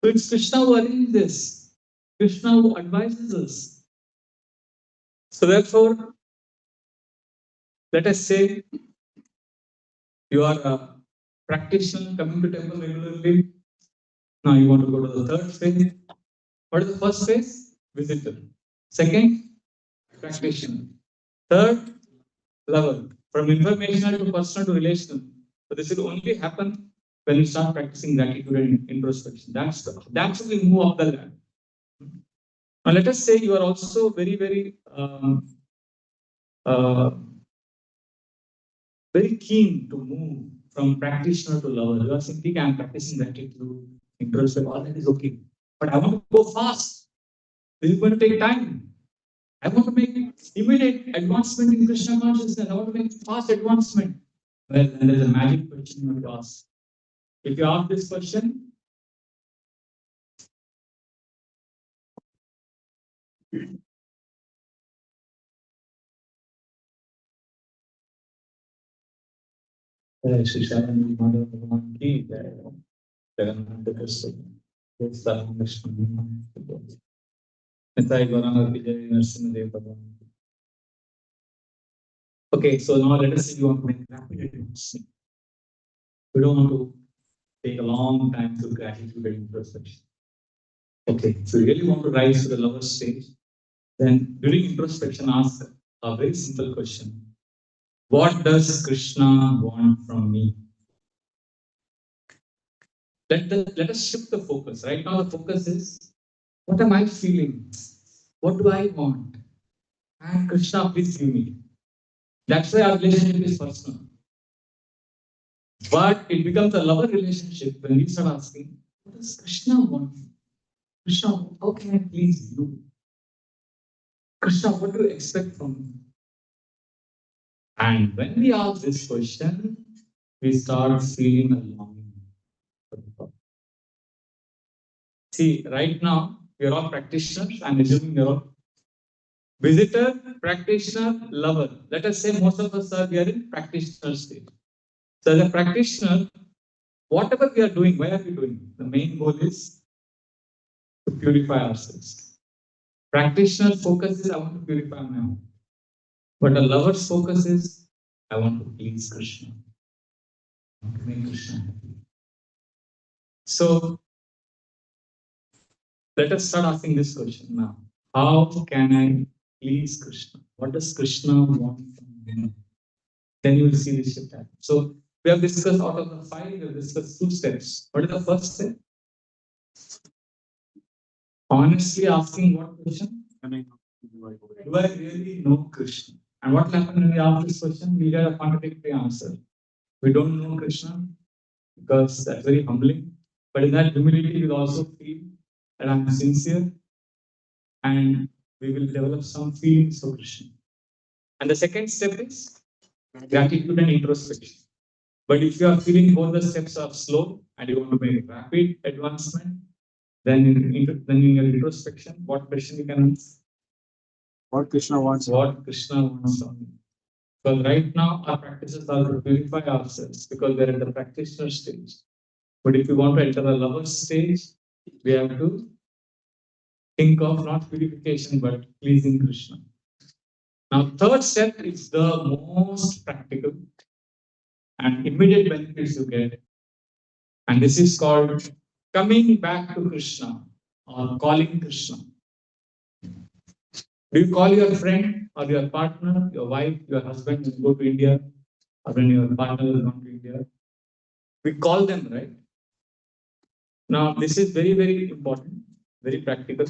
So it's Krishna who arranged this, Krishna who advises us. So therefore, let us say you are a practitioner coming to temple regularly. Now you want to go to the third phase. What is the first phase? Visitor. Second, practitioner. Third, lover. From informational to personal to relational. So this will only happen when you start practicing gratitude and introspection. That's how we move up the ladder. Now let us say you are also very very keen to move from practitioner to lover. You are simply, I'm practicing gratitude, introspection, all that is okay. But I want to go fast. This is going to take time. I want to make immediate advancement in Krishna consciousness. I want to make fast advancement. Well, then there's a magic question you have to ask. If you ask this question, Shri Sharan Madhav Bhagavan ki jai. Jagannath Krishna. Salam Krishna. Nitai Gauranga ki jai. Narasimha Bhagavan. Okay, so now let us say you want to make rapid advancement. We don't want to take a long time to gratitude and introspection. Okay, so you really want to rise to the lower stage, then during introspection, ask a very simple question. What does Krishna want from me? Let us shift the focus. Right now, the focus is, what am I feeling? What do I want? And Krishna, please give me. That's why our relationship is personal. But it becomes a lover relationship when we start asking, what does Krishna want? Krishna, how can I please you? Krishna, what do you expect from me? And when we ask this question, we start feeling a longing. See, right now, we are all practitioners. I'm assuming you're all visitor, practitioner, lover. Let us say most of us are in practitioner stage. So as a practitioner, whatever we are doing, why are we doing? The main goal is to purify ourselves. Practitioner focus is I want to purify my own. But a lover's focus is I want to please Krishna. I want to make Krishna happy. So let us start asking this question now. How can I please Krishna? What does Krishna want from me? Then you will see this shift happen. So we have discussed out of the 5, we have discussed 2 steps. What is the first step? Honestly asking what question? Do I really know Krishna? And what will happen when we ask this question? We get a contradictory answer. We don't know Krishna because that's very humbling. But in that humility, we'll also feel that I'm sincere and we will develop some feelings for Krishna. And the second step is gratitude and introspection. But if you are feeling both the steps are slow and you want to make rapid advancement, then in your introspection, what question you can answer? What Krishna wants. What Krishna wants from me. Because right now our practices are to purify ourselves because we're at the practitioner stage. But if you want to enter the lover stage, we have to think of not purification but pleasing Krishna. Now, third step is the most practical and immediate benefits you get. And this is called coming back to Krishna or calling Krishna. Do you call your friend or your partner, your wife, your husband when you go to India, or when your partner has gone to India? We call them, right? Now, this is very important, very practical.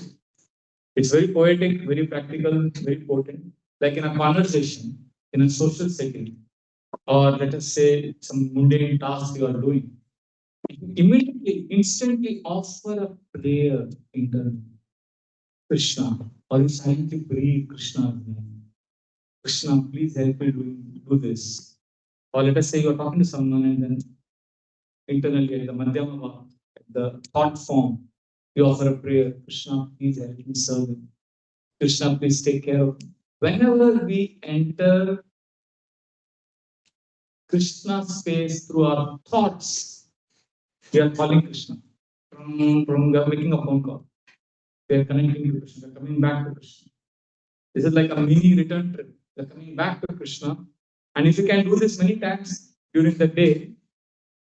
It's very poetic, very practical, very potent. like in a conversation, in a social setting, or let us say some mundane task you are doing, immediately, instantly offer a prayer internally. Krishna, or you silently breathe Krishna's name. Krishna, please help me do this. Or let us say you're talking to someone and then internally at the Madhyama Bhava, at the thought form, you offer a prayer. Krishna, please help me serve him. Krishna, please take care of him. Whenever we enter Krishna's space through our thoughts, we are calling Krishna. We are making a phone call. We are connecting to Krishna. We are coming back to Krishna. This is like a mini return trip. We are coming back to Krishna. And if you can do this many times during the day,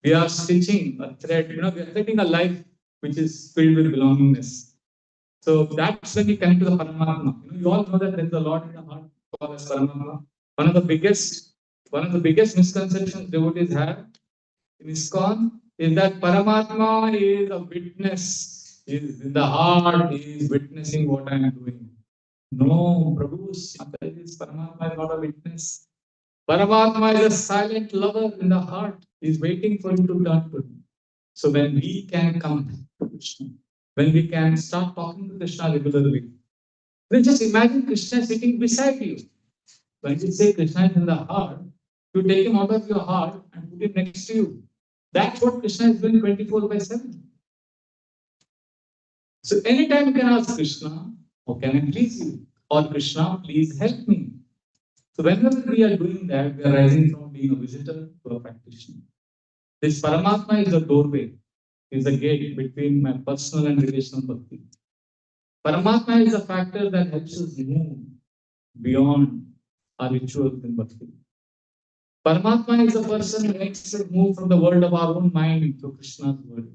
we are stitching a thread, we are creating a life which is filled with belongingness. So that's when we connect to the Paramatma. You all know that there is a lot in the heart called as Paramatma. One of the biggest misconceptions devotees have in ISKCON is that Paramatma is a witness, is in the heart, he is witnessing what I am doing. No, Prabhu, Paramatma is not a witness. Paramatma is a silent lover in the heart. He is waiting for you to turn to him. So when we can come to Krishna, when we can start talking to Krishna regularly, then just imagine Krishna sitting beside you. When you say Krishna is in the heart, you take him out of your heart and put him next to you. That's what Krishna is doing 24/7. So anytime you can ask Krishna, how can I please you? Or Krishna, please help me. So whenever we are doing that, we are rising from being a visitor to a practitioner. This Paramatma is the doorway, is the gate between my personal and relational bhakti. Paramatma is a factor that helps us move beyond our rituals in bhakti. Paramatma is the person who makes us move from the world of our own mind to Krishna's world.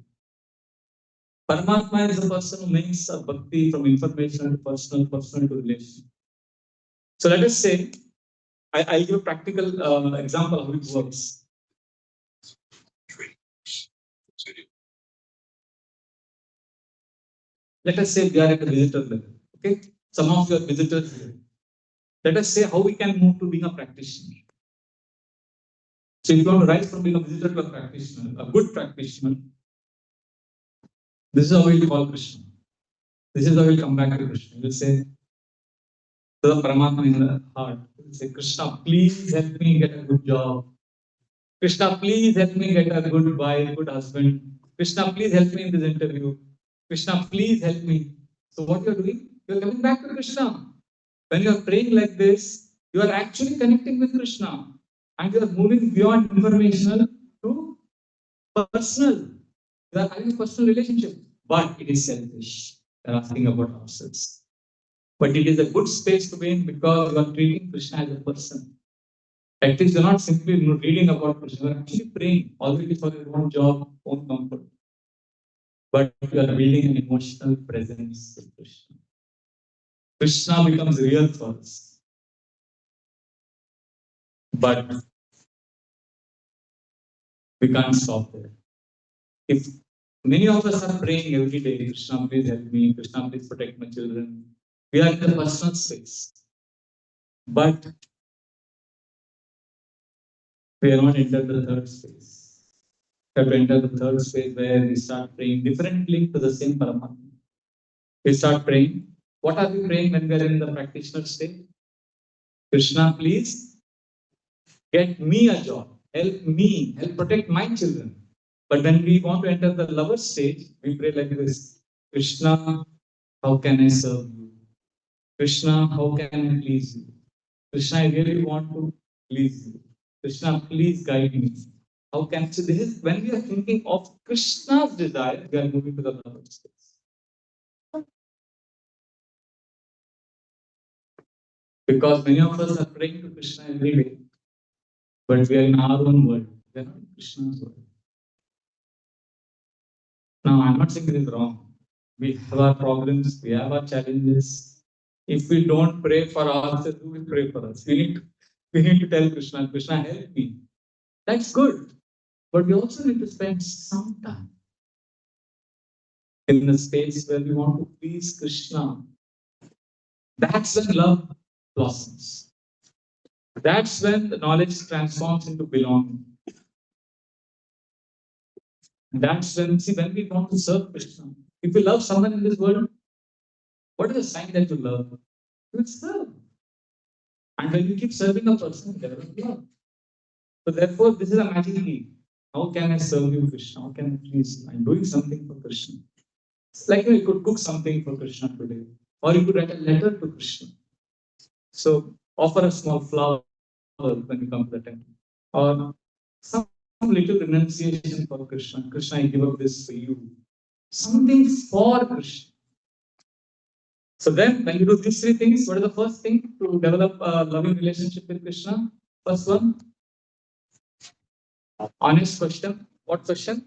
Paramatma is the person who makes a bhakti from information to personal to relation. So let us say, I'll give a practical example of how it works. Let us say we are at a visitor level. Okay, some of you are visitors here. Let us say how we can move to being a practitioner. So if you want to rise from being a visitor to a practitioner, a good practitioner, this is how we'll call Krishna. This is how we'll come back to Krishna. We'll say to the Paramatma in the heart. We'll say, Krishna, please help me get a good job. Krishna, please help me get a good wife, good husband. Krishna, please help me in this interview. Krishna, please help me. So what you're doing? You're coming back to Krishna. When you're praying like this, you are actually connecting with Krishna. And you are moving beyond informational to personal. You are having a personal relationship. But it is selfish. You're asking about ourselves. But it is a good space to be in because you are treating Krishna as a person. At least you're not simply reading about Krishna, you're actually praying already for your own job, own comfort. But you are building an emotional presence with Krishna. Krishna becomes real for us. But we can't stop there. If many of us are praying every day, Krishna, please help me, Krishna, please protect my children, we are in the personal space. But we are not entered the third space. We have to enter the third space where we start praying differently to the same Paramatma. We start praying. What are we praying when we are in the practitioner state? Krishna, please get me a job. Help me. Help protect my children. But when we want to enter the lover stage, we pray like this. Krishna, how can I serve you? Krishna, how can I please you? Krishna, I really want to please you. Krishna, please guide me. How can so this is when we are thinking of Krishna's desire, we are moving to the lover stage. Because many of us are praying to Krishna every day, but we are in our own world. We are not in Krishna's world. Now, I'm not saying this is wrong. We have our problems, we have our challenges. If we don't pray for ourselves, who will pray for us? We need to tell Krishna, Krishna, help me. That's good. But we also need to spend some time in the space where we want to please Krishna. That's when love blossoms. That's when the knowledge transforms into belonging. That's when, see, when we want to serve Krishna, if you love someone in this world, what is the sign that you love? You will serve. And when you keep serving a person, you develop love. So therefore, this is a magic key. How can I serve you, Krishna? How can I please? I'm doing something for Krishna. It's like you could cook something for Krishna today, or you could write a letter to Krishna. So offer a small flower when you come to the temple, or some little renunciation for Krishna. Krishna, I give up this for you. Something for Krishna. So then, when you do these three things, what is the first thing to develop a loving relationship with Krishna? First one, honest question. What question?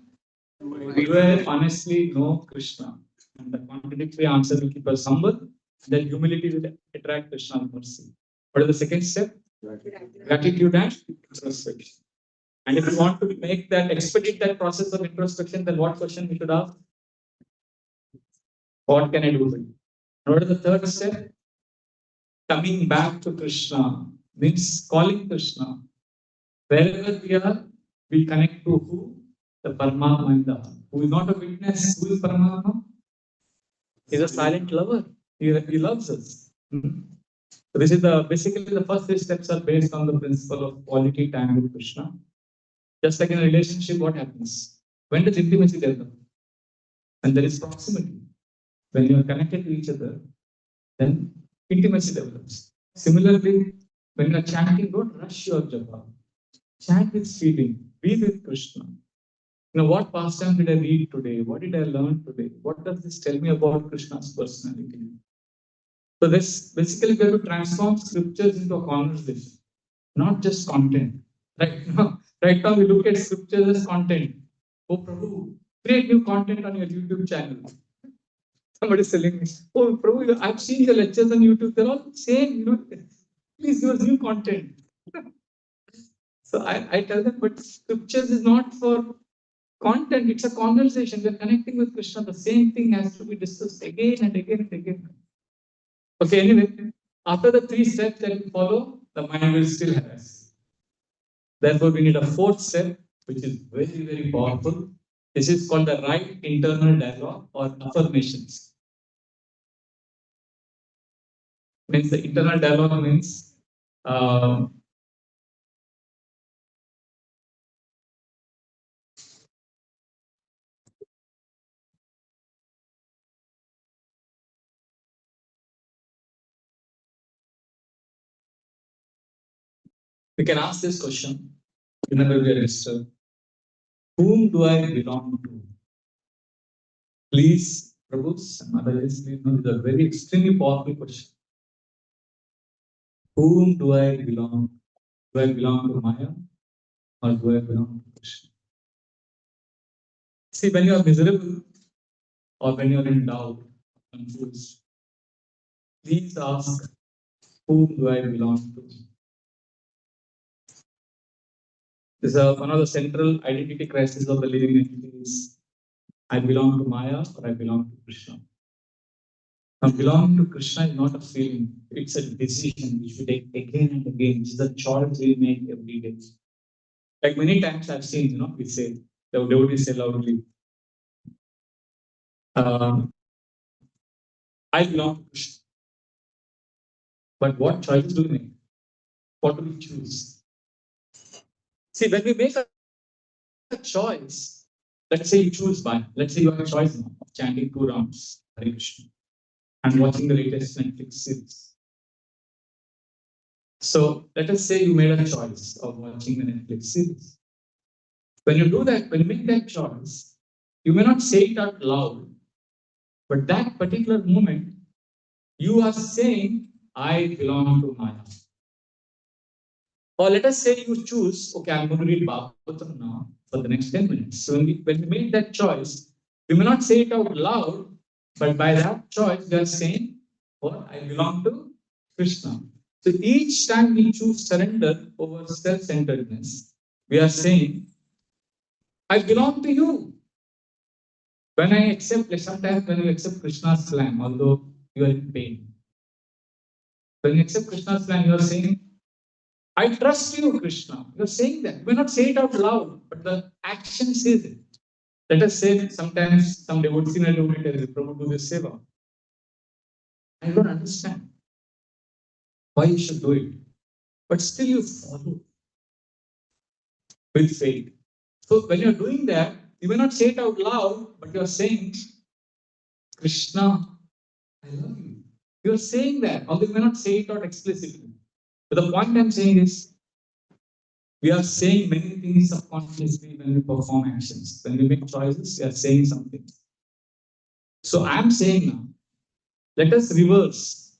Do I honestly know Krishna? And the contradictory answer will keep us humble. Then humility will attract Krishna's mercy. What is the second step? Gratitude and introspection. And if you want to make that, expedite that process of introspection, then what question we should ask? What can I do for you? And what is the third step? Coming back to Krishna means calling Krishna. Wherever we are, we connect to who? The Paramatma in the heart. Who is not a witness? Who is Paramatma? He is a silent lover. He loves us. So this is basically the first three steps are based on the principle of quality time with Krishna. Just like in a relationship, what happens? When does intimacy develop? When there is proximity. When you are connected to each other, then intimacy develops. Similarly, when you are chanting, don't rush your japa. Chant with feeling. Be with Krishna. You know, what pastime did I read today? What did I learn today? What does this tell me about Krishna's personality? So this basically we have to transform scriptures into a conversation, not just content. Right now we look at scriptures as content. Oh Prabhu, create new content on your YouTube channel. Somebody is telling me, oh Prabhu, I've seen your lectures on YouTube. They're all same, please give us new content. So I tell them, but scriptures is not for content, it's a conversation. We're connecting with Krishna. The same thing has to be discussed again and again and again. Okay, anyway, after the three steps that you follow, the mind will still harass. Therefore, we need a fourth step, which is very, very powerful. This is called the right internal dialogue or affirmations. Means the internal dialogue means we can ask this question whenever we are disturbed. Whom do I belong to? Please, Prabhus and others, please know this is a very extremely powerful question. Whom do I belong to? Do I belong to Maya or do I belong to Krishna? See, when you are miserable or when you are in doubt, confused, please ask, whom do I belong to? This is one of the central identity crises of the living entities. I belong to Maya or I belong to Krishna. Now, belonging to Krishna is not a feeling, it's a decision which we take again and again. It's the choice we make every day. Like many times I've seen, we say, the devotees say loudly, I belong to Krishna. But what choice do we make? What do we choose? See, when we make a choice, let's say you choose one. Let's say you have a choice now of chanting 2 rounds, Hare Krishna, and watching the latest Netflix series. So let us say you made a choice of watching the Netflix series. When you do that, when you make that choice, you may not say it out loud, but that particular moment, you are saying, I belong to Maya. Or let us say you choose, okay, I'm going to read Bhagavatam now for the next 10 minutes. So when we make that choice, we may not say it out loud, but by that choice, we are saying, what? I belong to Krishna. So each time we choose surrender over self-centeredness, we are saying, I belong to you. When I accept, like sometimes when you accept Krishna's plan, although you are in pain, when you accept Krishna's plan, you are saying, I trust you, Krishna. You're saying that. You may not say it out loud, but the action says it. Let us say sometimes some devotee may do it as Prabhu do this seva. I don't understand why you should do it. But still you follow with faith. So when you're doing that, you may not say it out loud, but you're saying, Krishna, I love you. You're saying that, although you may not say it out explicitly. But the point I'm saying is, we are saying many things subconsciously when we perform actions. When we make choices, we are saying something. So I'm saying now, let us reverse.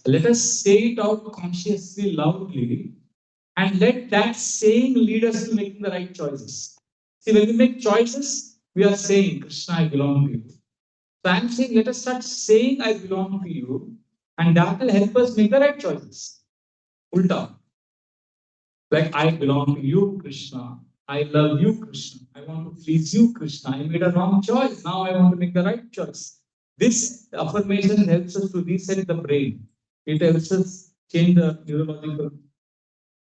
Let us say it out consciously, loudly, and let that saying lead us to making the right choices. See, when we make choices, we are saying, Krishna, I belong to you. So I'm saying, let us start saying, I belong to you, and that will help us make the right choices. Ulta. Like, I belong to you, Krishna. I love you, Krishna. I want to please you, Krishna. I made a wrong choice. Now I want to make the right choice. This affirmation helps us to reset the brain. It helps us change the neurological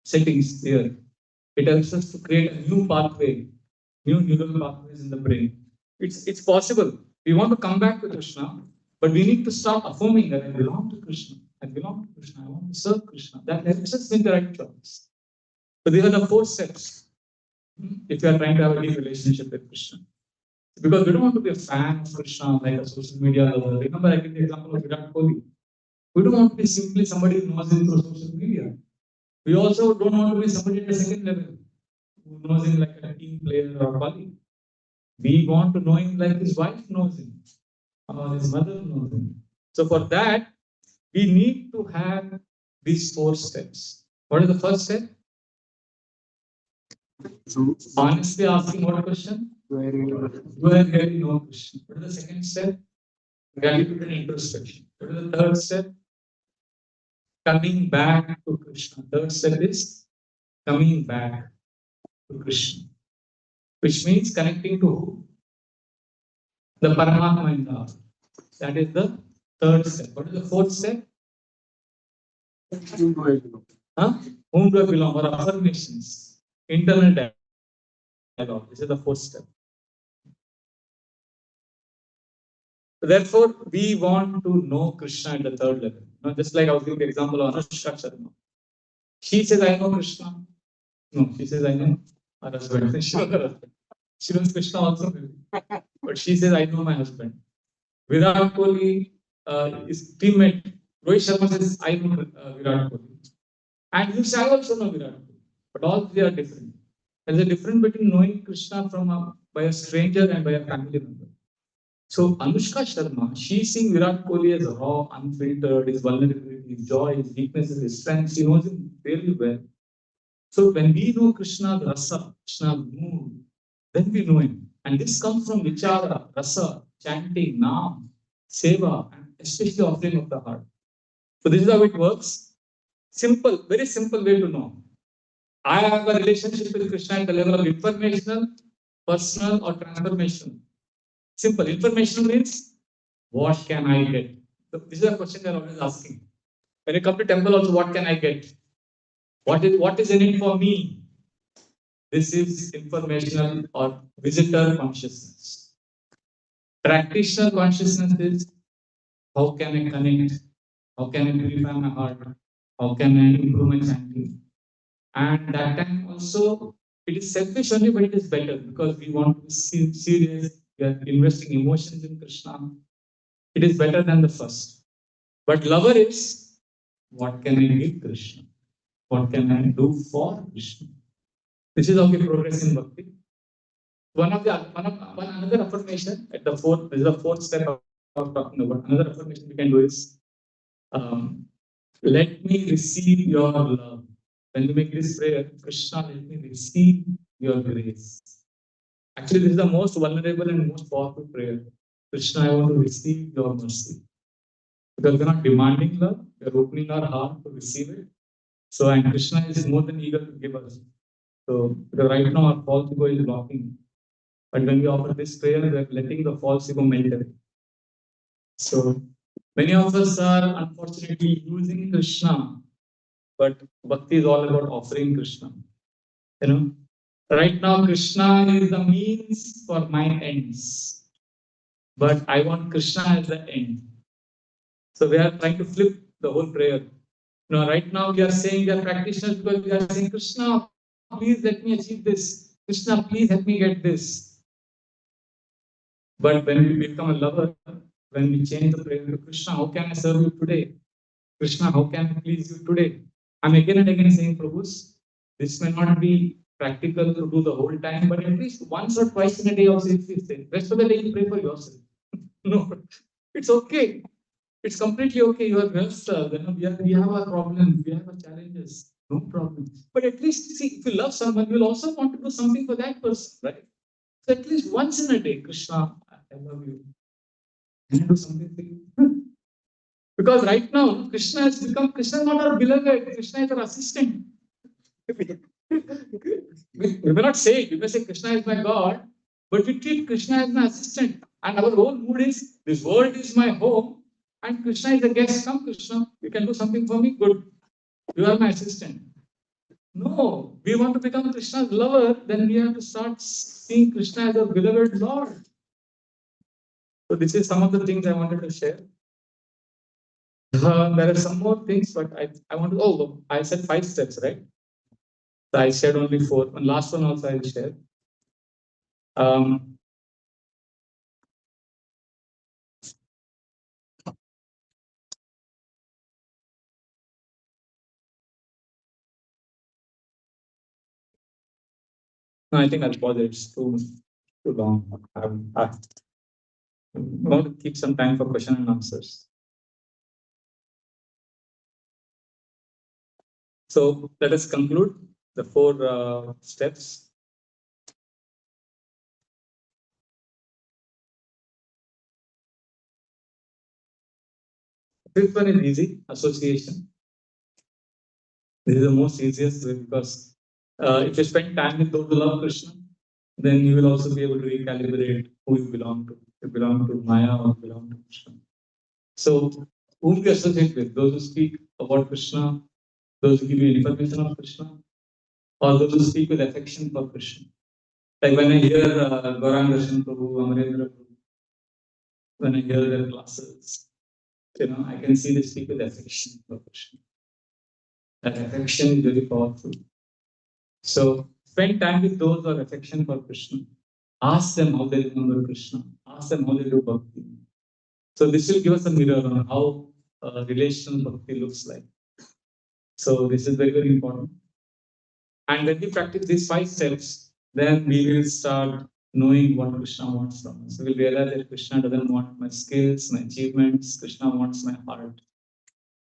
settings there. It helps us to create a new pathway, new neural pathways in the brain. It's possible. We want to come back to Krishna, but we need to start affirming that I belong to Krishna. I belong to Krishna. I want to serve Krishna. That helps us make the right choice. So these are the 4 steps if you are trying to have a deep relationship with Krishna. Because we don't want to be a fan of Krishna like a social media lover. Remember, I give the example of Virat Kohli. We don't want to be simply somebody who knows him through social media. We also don't want to be somebody at the second level who knows him like a team player or a colleague. We want to know him like his wife knows him or his mother knows him. So for that, we need to have these 4 steps. What is the first step? Honestly asking what question? Do I really know Krishna? What is the second step? Gratitude and introspection. What is the third step? Coming back to Krishna. Third step is coming back to Krishna, which means connecting to who? The Paramatma in the heart. That is the third step. What is the fourth step? Huh? Whom do I belong? Or affirmations. Internal dialogue. This is the fourth step. Therefore, we want to know Krishna at the third level. Now, just like I was giving the example of Anushka Sharma. She says, I know Krishna. No, she says, I know her husband. She knows her husband. She knows Krishna also. But she says, I know my husband. Virat Kohli, his teammate, Rohit Sharma says, I know Virat Kohli. And you say, I also know Virat Kohli. But all three are different. There's a difference between knowing Krishna by a stranger and by a family member. So Anushka Sharma, she's seeing Virat Kohli as raw, unfiltered, his vulnerability, his joy, his weaknesses, his strengths. She knows him really well. So when we know Krishna's rasa, Krishna's mood, then we know him. And this comes from vichara, rasa, chanting, naam, seva, and especially offering of the heart. So this is how it works. Simple, very simple way to know. I have a relationship with Krishna at the level of informational, personal, or transformational. Simple. Information means, what can I get? So this is a question they're always asking. When you come to temple also, what can I get? What is in it for me? This is informational or visitor consciousness. Practitioner consciousness is, how can I connect? How can I purify my heart? How can I improve my chanting? And that time also, it is selfish only, but it is better because we want to be serious. We are investing emotions in Krishna. It is better than the first. But lover is, what can I give Krishna? What can I do for Krishna? This is how we progress in bhakti. Another affirmation at the fourth, this is the fourth step of talking about. Another affirmation we can do is, let me receive your love. When we make this prayer, Krishna, let me receive your grace. Actually, this is the most vulnerable and most powerful prayer. Krishna, I want to receive your mercy. Because we're not demanding love, we're opening our heart to receive it. So, and Krishna is more than eager to give us. So, right now our false ego is blocking. But when we offer this prayer, we're letting the false ego melt away. So, many of us are unfortunately using Krishna but bhakti is all about offering Krishna. You know, right now Krishna is the means for my ends, but I want Krishna as the end. So we are trying to flip the whole prayer. Right now we are saying we are practitioners because we are saying, Krishna, please let me achieve this. Krishna, please help me get this. But when we become a lover, when we change the prayer to Krishna, how can I serve you today? Krishna, how can I please you today? I'm again and again saying, Prabhus, this may not be practical to do the whole time, but at least once or twice in a day also if you say. Rest of the day you pray for yourself. No, it's okay. It's completely okay. You are well served. We have our problems, we have our challenges. No problem. But at least see, if you love someone, you'll also want to do something for that person, right? So at least once in a day, Krishna, I love you. Can I do something for you? Because right now, Krishna has become Krishna, not our beloved. Krishna is our assistant. We may not say it. We may say Krishna is my God, but we treat Krishna as my assistant. And our whole mood is this world is my home, and Krishna is a guest. Come, Krishna, you can do something for me. Good. You are my assistant. No, we want to become Krishna's lover, then we have to start seeing Krishna as our beloved Lord. So this is some of the things I wanted to share. There are some more things, but I want to. Oh, I said 5 steps, right? So I shared only 4. And last one also I will share. No, I think I'll pause it. It's too long. I want to keep some time for question and answers. So let us conclude the 4 steps. Fifth one is easy, association. This is the most easiest way because if you spend time with those who love Krishna, then you will also be able to recalibrate who you belong to. You belong to Maya or belong to Krishna. So whom we associate with, those who speak about Krishna, those who give you information of Krishna, or those who speak with affection for Krishna. Like when I hear Gauranga Darshan Prabhu, Amarendra Prabhu, when I hear their classes, I can see they speak with affection for Krishna. That affection is very powerful. So spend time with those who have affection for Krishna. Ask them how they remember Krishna. Ask them how they do bhakti. So this will give us a mirror on how relational bhakti looks like. So this is very, very important. And when we practice these 5 steps, then we will start knowing what Krishna wants from us. We will realize that Krishna doesn't want my skills, my achievements. Krishna wants my heart.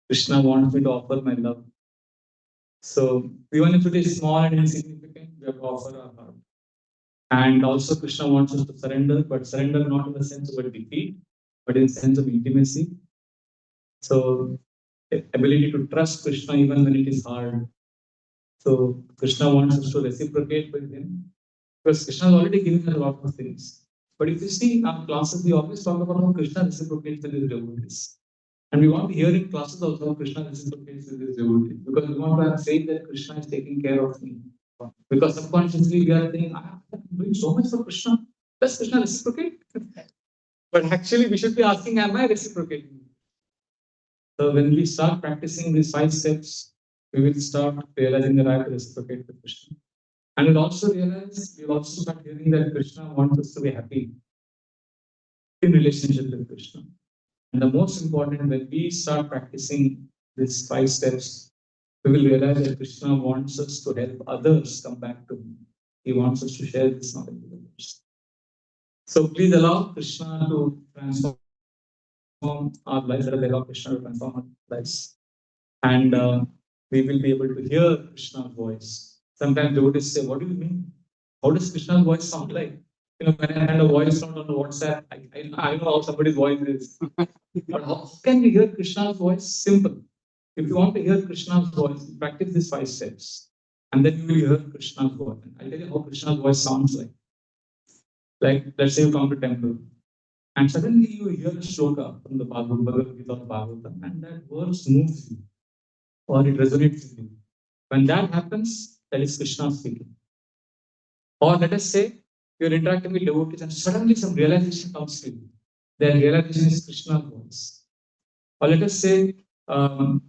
Krishna wants me to offer my love. So even if it is small and insignificant, we have to offer our heart. And also Krishna wants us to surrender, but surrender not in the sense of a defeat, but in the sense of intimacy. So ability to trust Krishna even when it is hard. So Krishna wants us to reciprocate with him because Krishna has already given us a lot of things. But if you see in our classes, we always talk about how Krishna reciprocates with his devotees. And we want to hear in classes also how Krishna reciprocates with his devotees because we want to have faith that Krishna is taking care of me. Because subconsciously we are saying, I'm doing so much for Krishna. Does Krishna reciprocate? But actually we should be asking, am I reciprocating? So when we start practicing these 5 steps, we will start realizing that I have to reciprocate with Krishna. And we'll also start hearing that Krishna wants us to be happy in relationship with Krishna. And the most important, when we start practicing these 5 steps, we will realize that Krishna wants us to help others come back to him. He wants us to share this knowledge with others. So please allow Krishna to transform our lives, allow Krishna to transform our lives. And we will be able to hear Krishna's voice. Sometimes devotees say, what do you mean? How does Krishna's voice sound like? When I had a voice note on the WhatsApp, I know how somebody's voice is. But how can we hear Krishna's voice? Simple. If you want to hear Krishna's voice, practice these 5 steps. And then you will hear Krishna's voice. I'll tell you how Krishna's voice sounds like. Like, let's say you come to temple, and suddenly you hear a shloka from the Bhagavad Gita or Bhagavatam, and that verse moves you. or it resonates with you. When that happens, that is Krishna speaking. Or let us say you're interacting with devotees and suddenly some realization comes to you. That realization is Krishna's voice. Or let us say you are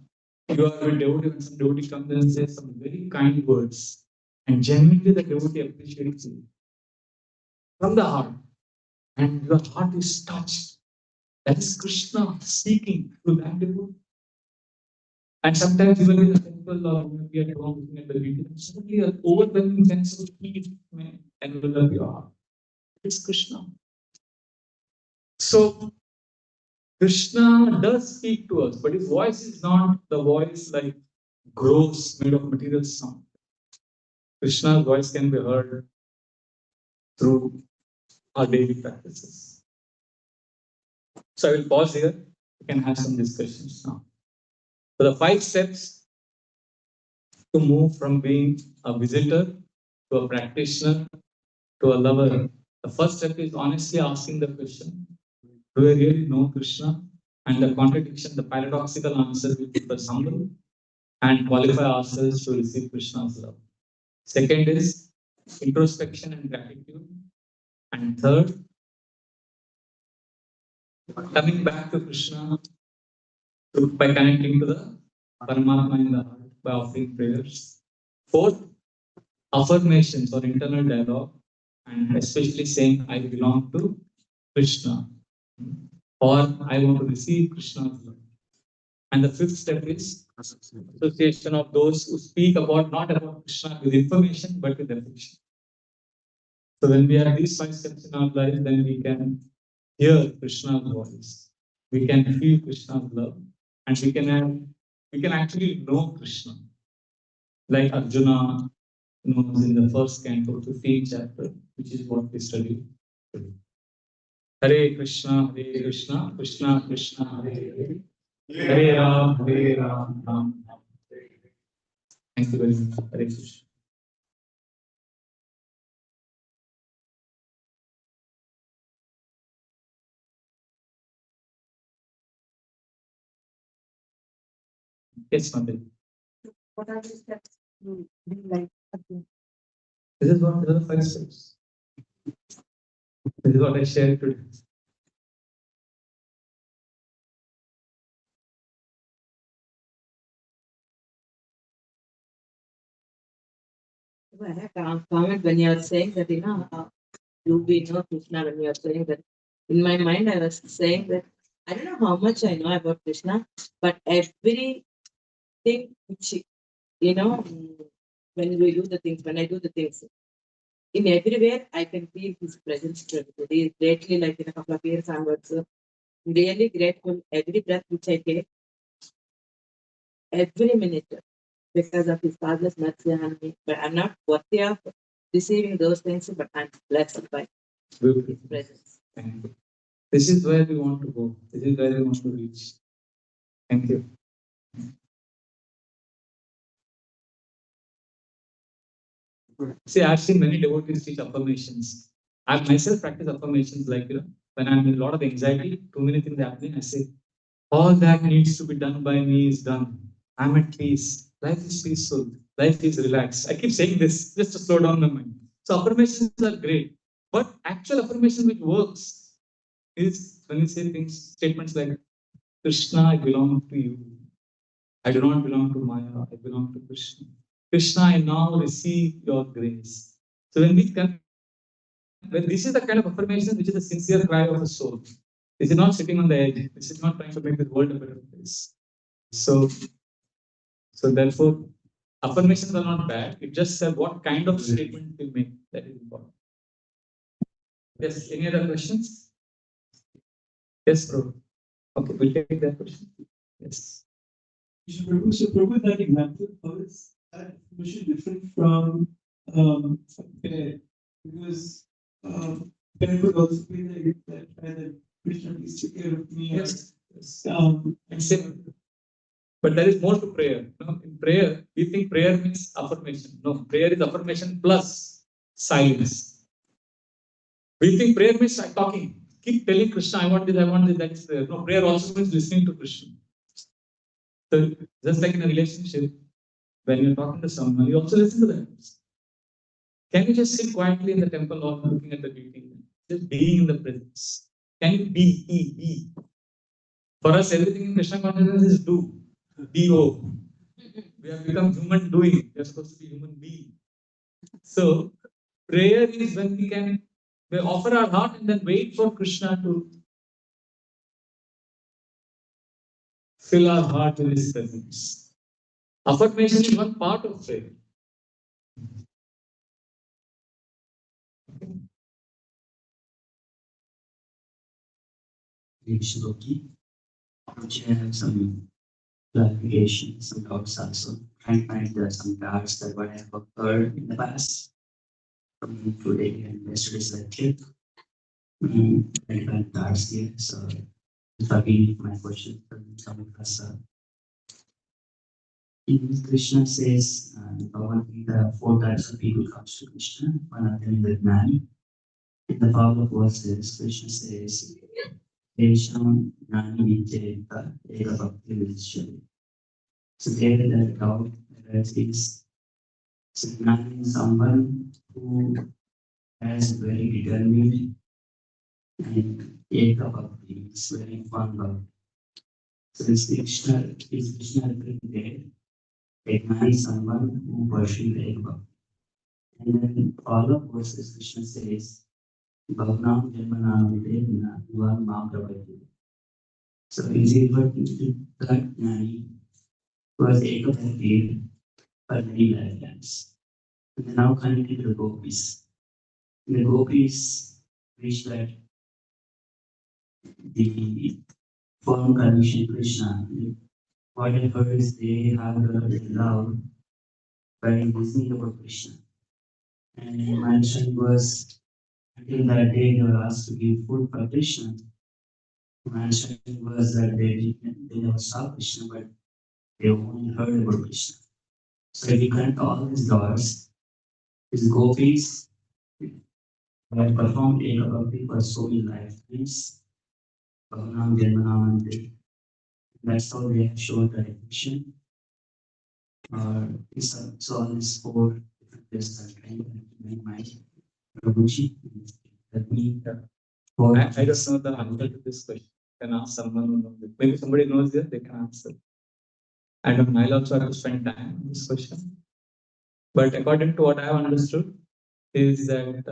with devotee and some devotee comes and says some very kind words, and genuinely the devotee appreciates you from the heart, and your heart is touched. That is Krishna speaking to that devotee. And sometimes even in the temple or when we are looking at the video, suddenly an overwhelming sense of peace may envelop your heart. It's Krishna. So Krishna does speak to us, but his voice is not the voice like gross, made of material sound. Krishna's voice can be heard through our daily practices. So I will pause here. We can have some discussions now. So the 5 steps to move from being a visitor to a practitioner to a lover. The first step is honestly asking the question, do I really know Krishna? And the contradiction, the paradoxical answer will keep us humble and qualify ourselves to receive Krishna's love. Second is introspection and gratitude. And third, coming back to Krishna by connecting to the Paramatma in the heart by offering prayers. Fourth, affirmations or internal dialogue, and especially saying, I belong to Krishna, or I want to receive Krishna's love. And the 5th step is association of those who speak about not about Krishna with information but with affection. So when we have these 5 steps in our life, then we can hear Krishna's voice, we can feel Krishna's love, and we can actually know Krishna, like Arjuna knows in the first canto, 15th chapter, which is what we study today. Hare Krishna, Krishna Krishna, Hare Ram, Ram Ram. Thank you very much. Hare Krishna. Yes, Madhu. What are the steps to be like again? This is what the 5 steps. This is what I shared today. I have a comment when you are saying that, you be know Krishna, when you are saying that. In my mind, I was saying that I don't know how much I know about Krishna, but everything which, when we do the things, when I do the things, in everywhere I can feel his presence. Lately, like in a couple of years onwards, really grateful every breath which I take, every minute, because of his father's mercy on me. But I'm not worthy of receiving those things, but I'm blessed by his presence. Thank you. This is where we want to go. This is where we want to reach. Thank you. See, I've seen many devotees teach affirmations. I myself practice affirmations like, when I'm in a lot of anxiety, too many things happening, I say, all that needs to be done by me is done. I'm at peace. Life is peaceful. Life is relaxed. I keep saying this just to slow down my mind. So affirmations are great. But actual affirmation which works is when you say things, statements like, Krishna, I belong to you. I do not belong to Maya. I belong to Krishna. Krishna, I now receive your grace. So when this is the kind of affirmation which is a sincere cry of the soul. This is not sitting on the edge. This is not trying to make the world a better place. So therefore, affirmations are not bad. It just said what kind of statement we make. That is important. Yes, any other questions? Yes, bro. Okay, we'll take that question. Yes. So Prabhu, that example, how is that information different from Pear? Because Pear could also be like that Krishna, please take care of me. Yes. But there is more to prayer. In prayer, we think prayer means affirmation. No, prayer is affirmation plus silence. We think prayer means talking. Keep telling Krishna, I want this, that is prayer. No, prayer also means listening to Krishna. So just like in a relationship, when you're talking to someone, you also listen to them. Can you just sit quietly in the temple or looking at the beauty? Just being in the presence. Can you be? For us, everything in Krishna consciousness is do. Do. We have become human doing. We are supposed to be human being. So prayer is when we offer our heart and then wait for Krishna to fill our heart with his presence. Affirmation is one part of prayer. Shivoki, which have some clarifications, some doubts also. Trying to find some doubts that what I have occurred in the past from today and yesterday's lecture. I find doubts here, so if I read my question from Professor. In Krishna says, in Bhagavad Gita, 4 types of people comes to Krishna. One of them is the Gnani. In the Bhagavad verses, Krishna says, Tesham Gnani Nityeta Eka Bhakti Vishyate. So there the doubt arises. So Gnani is someone who has very determined and Eka Bhakti is very fond of. So is Krishna referring there? A Gnani is someone who pursues Eka Bhakti. And then follow verses Krishna says, Bhavanam Janmanam Videna Yuvam Mam Pravati. So is it referring to that Gnani who has Eka Bhakti for many lifetimes? And then now connected to the gopis. The gopis wish that the form condition Krishna, whatever is they have the love by listening about Krishna. And my understanding was until that day they were asked to give food for Krishna. My understanding was that they never saw Krishna, but they only heard about Krishna. So if you connect all these dots, these gopis have performed Eka Bhakti for so many lifetimes. Bhavanam Janmanam and that's how they have shown the affection. So all these 4 different places are trying to make my Prabhuji. Let me I don't know the answer to this question. You can ask someone who knows it. Maybe somebody knows it, they can answer. I don't know. I'll also have to spend time on this question. But according to what I have understood, is that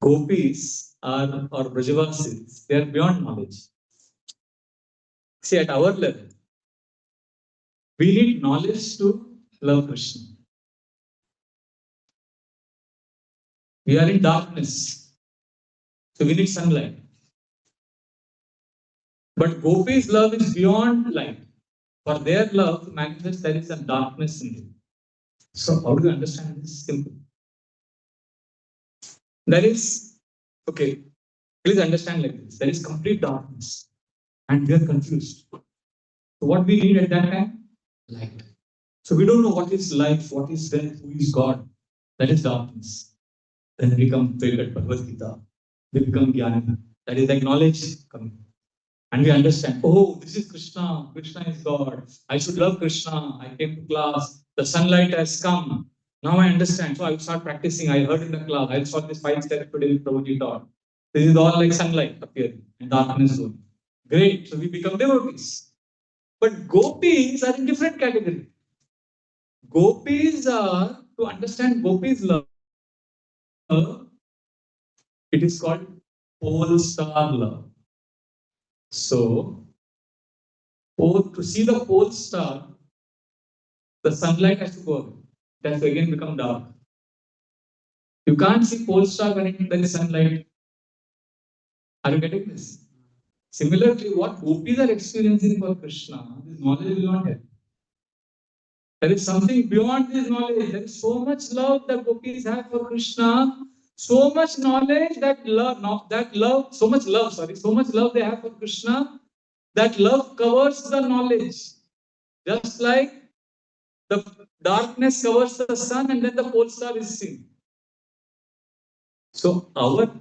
gopis are or Brajavasis, they are beyond knowledge. See, at our level, we need knowledge to love Krishna. We are in darkness, so we need sunlight. But gopis' love is beyond light. For their love to manifest, there is a darkness in it. So, how do you understand this? Simple. There is, okay, please understand like this. There is complete darkness, and we are confused. So, what we need at that time? Light. So, we don't know what is life, what is death, who is God. That is darkness. Then we become big at Bhagavad Gita. We become Jnana. That is like knowledge coming. And we understand, oh, this is Krishna. Krishna is God. I should love Krishna. I came to class. The sunlight has come. Now I understand. So I will start practicing. I heard in the class. I saw this 5 steps today Prabhuji taught. This is all like sunlight appearing and darkness going. Great. So we become devotees. But gopis are in different category. Gopis are, to understand gopis' love, it is called pole star love. So, to see the pole star, the sunlight has to go away. It has to again become dark. You can't see pole star when there is sunlight. Are you getting this? Similarly, what gopis are experiencing for Krishna, this knowledge will not help. There is something beyond this knowledge. There is so much love that gopis have for Krishna. So much knowledge so much love they have for Krishna, that love covers the knowledge. Just like the darkness covers the sun and then the pole star is seen. So our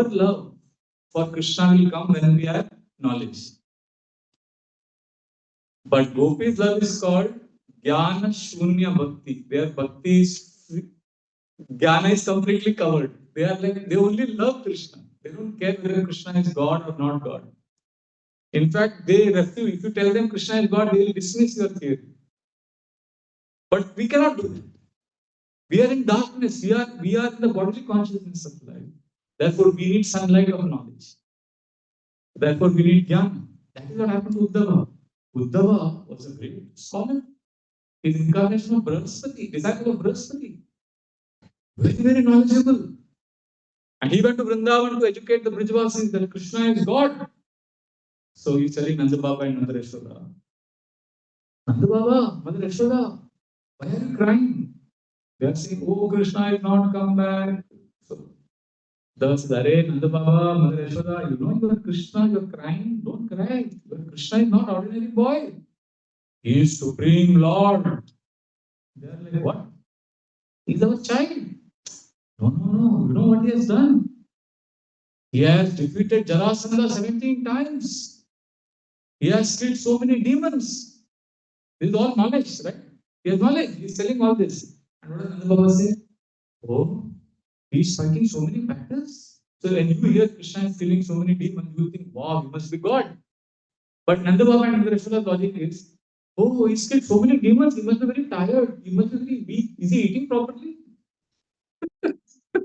love for Krishna will come when we have knowledge. But Gopi's love is called Jnana Shunya Bhakti. Their bhakti is Jnana is completely covered. They are like, they only love Krishna. They don't care whether Krishna is God or not God. In fact, they refuse. If you tell them Krishna is God, they will dismiss your theory. But we cannot do that. We are in darkness. We are in the bodily consciousness of life. Therefore, we need sunlight of knowledge. Therefore, we need Jnana. That is what happened to Uddhava. Uddhava was a great scholar. His incarnation of Brihaspati, disciple of Brihaspati. Very, very knowledgeable. And he went to Vrindavan to educate the Brijvasis that Krishna is God. So he's telling Nanda Baba and Nanda Yashoda, Nanda Baba, Mother Yashoda, why are you crying? They are saying, oh, Krishna is not come back. So thus, Nanda Baba, Mother Yashoda, you know you are Krishna, you are crying, don't cry. Krishna is not ordinary boy. He is Supreme Lord. They are like, what? He is our child. No. You know what he has done? He has defeated Jarasandha 17 times. He has killed so many demons. This is all knowledge, right? He has knowledge. He is telling all this. And what does Nanda Baba say? Oh, he is fighting so many battles. So when you hear Krishna is killing so many demons, you think, wow, he must be God. But Nanda Baba and Nanda Yashoda's logic is, oh, he's killed so many demons, he must be very tired, he must be very weak. Is he eating properly?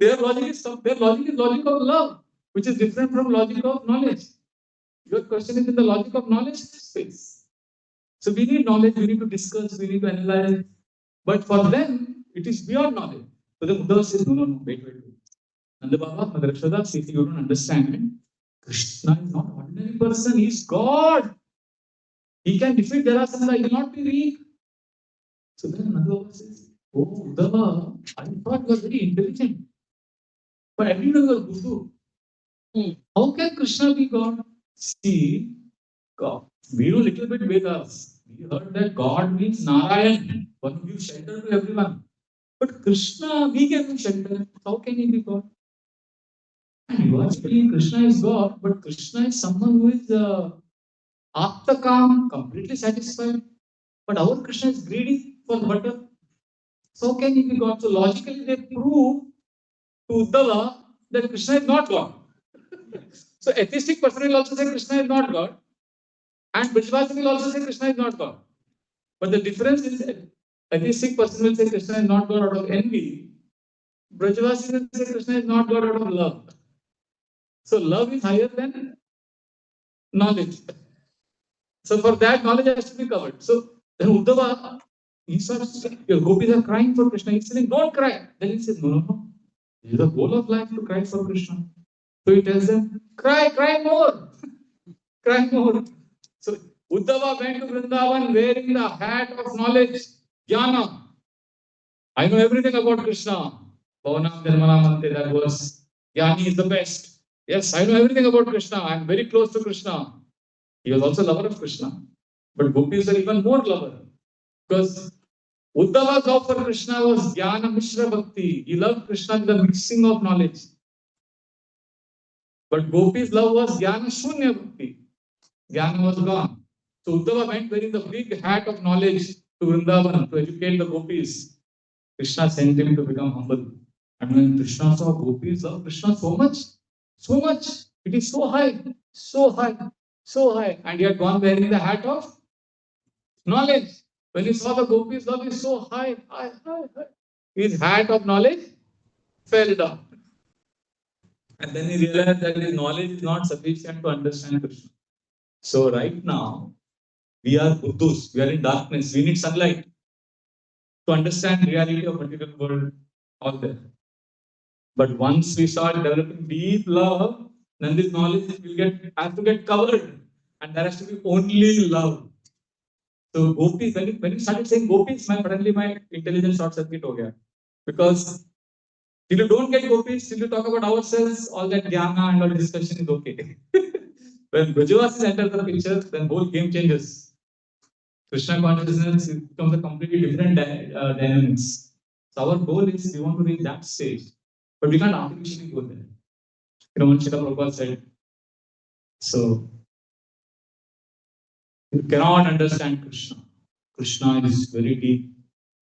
Their logic is logic of love, which is different from logic of knowledge. Your question is in the logic of knowledge space. So we need knowledge, we need to discuss, we need to analyze. But for them, it is beyond knowledge. So the Buddha says, no, wait. Nanda Baba, Mother Yashoda, see, you don't understand. Krishna is not an ordinary person, he is God. He can defeat Jarasandha, he will not be weak. So then Nanda Baba says, oh, Uddhava, I thought you were very intelligent. But I didn't know you were Guru. How can Krishna be God? See, God. We know little bit Vedas. We heard that God means Narayan, one who gives shelter to everyone. But Krishna, we gave him shelter. How can he be God? And you are saying Krishna is God, but Krishna is someone who is Aptakam, completely satisfied. But our Krishna is greedy for butter. So how can he be God? So logically they prove to Uddhava that Krishna is not God. So atheistic person will also say Krishna is not God. And Brajvasi will also say Krishna is not God. But the difference is that atheistic person will say Krishna is not God out of envy. Brajvasi will say Krishna is not God out of love. So love is higher than knowledge. So for that, knowledge has to be covered. So then Uddhava, he starts, your gopis are crying for Krishna. He's saying, don't cry. Then he says, no. It is the goal of life to cry for Krishna. So he tells them, cry more. Cry more. So Uddhava went to Vrindavan wearing the hat of knowledge, Jnana. I know everything about Krishna. Bhavanam Dharmanamante, that was, Jnani is the best. Yes, I know everything about Krishna. I am very close to Krishna. He was also lover of Krishna. But gopis are even more lover. Because Uddhava's love for Krishna was Jnana Mishra Bhakti. He loved Krishna with the mixing of knowledge. But Gopi's love was Jnana Shunya Bhakti. Jnana was gone. So Uddhava went wearing the big hat of knowledge to Vrindavan to educate the gopis. Krishna sent him to become humble. And when Krishna saw gopis love Krishna so much, it is so high, and he had gone wearing the hat of knowledge. When he saw the gopis love is so high, his hat of knowledge fell down. And then he realized that his knowledge is not sufficient to understand Krishna. So right now, we are buddhus, we are in darkness, we need sunlight to understand reality of material world out there. But once we start developing deep love, then this knowledge has to get covered, and there has to be only love. So gopis, when you started saying gopis, suddenly my intelligence short circuit ho gaya. Because if you don't get gopis, if you talk about ourselves, all that jnana and all discussion is okay. When Brajavasis enter the picture, then whole game changes. Krishna consciousness becomes a completely different dynamics. So our goal is we want to reach that stage, but we can't artificially go there. You know, what Srila Prabhupada said. So You cannot understand Krishna. Krishna is very deep.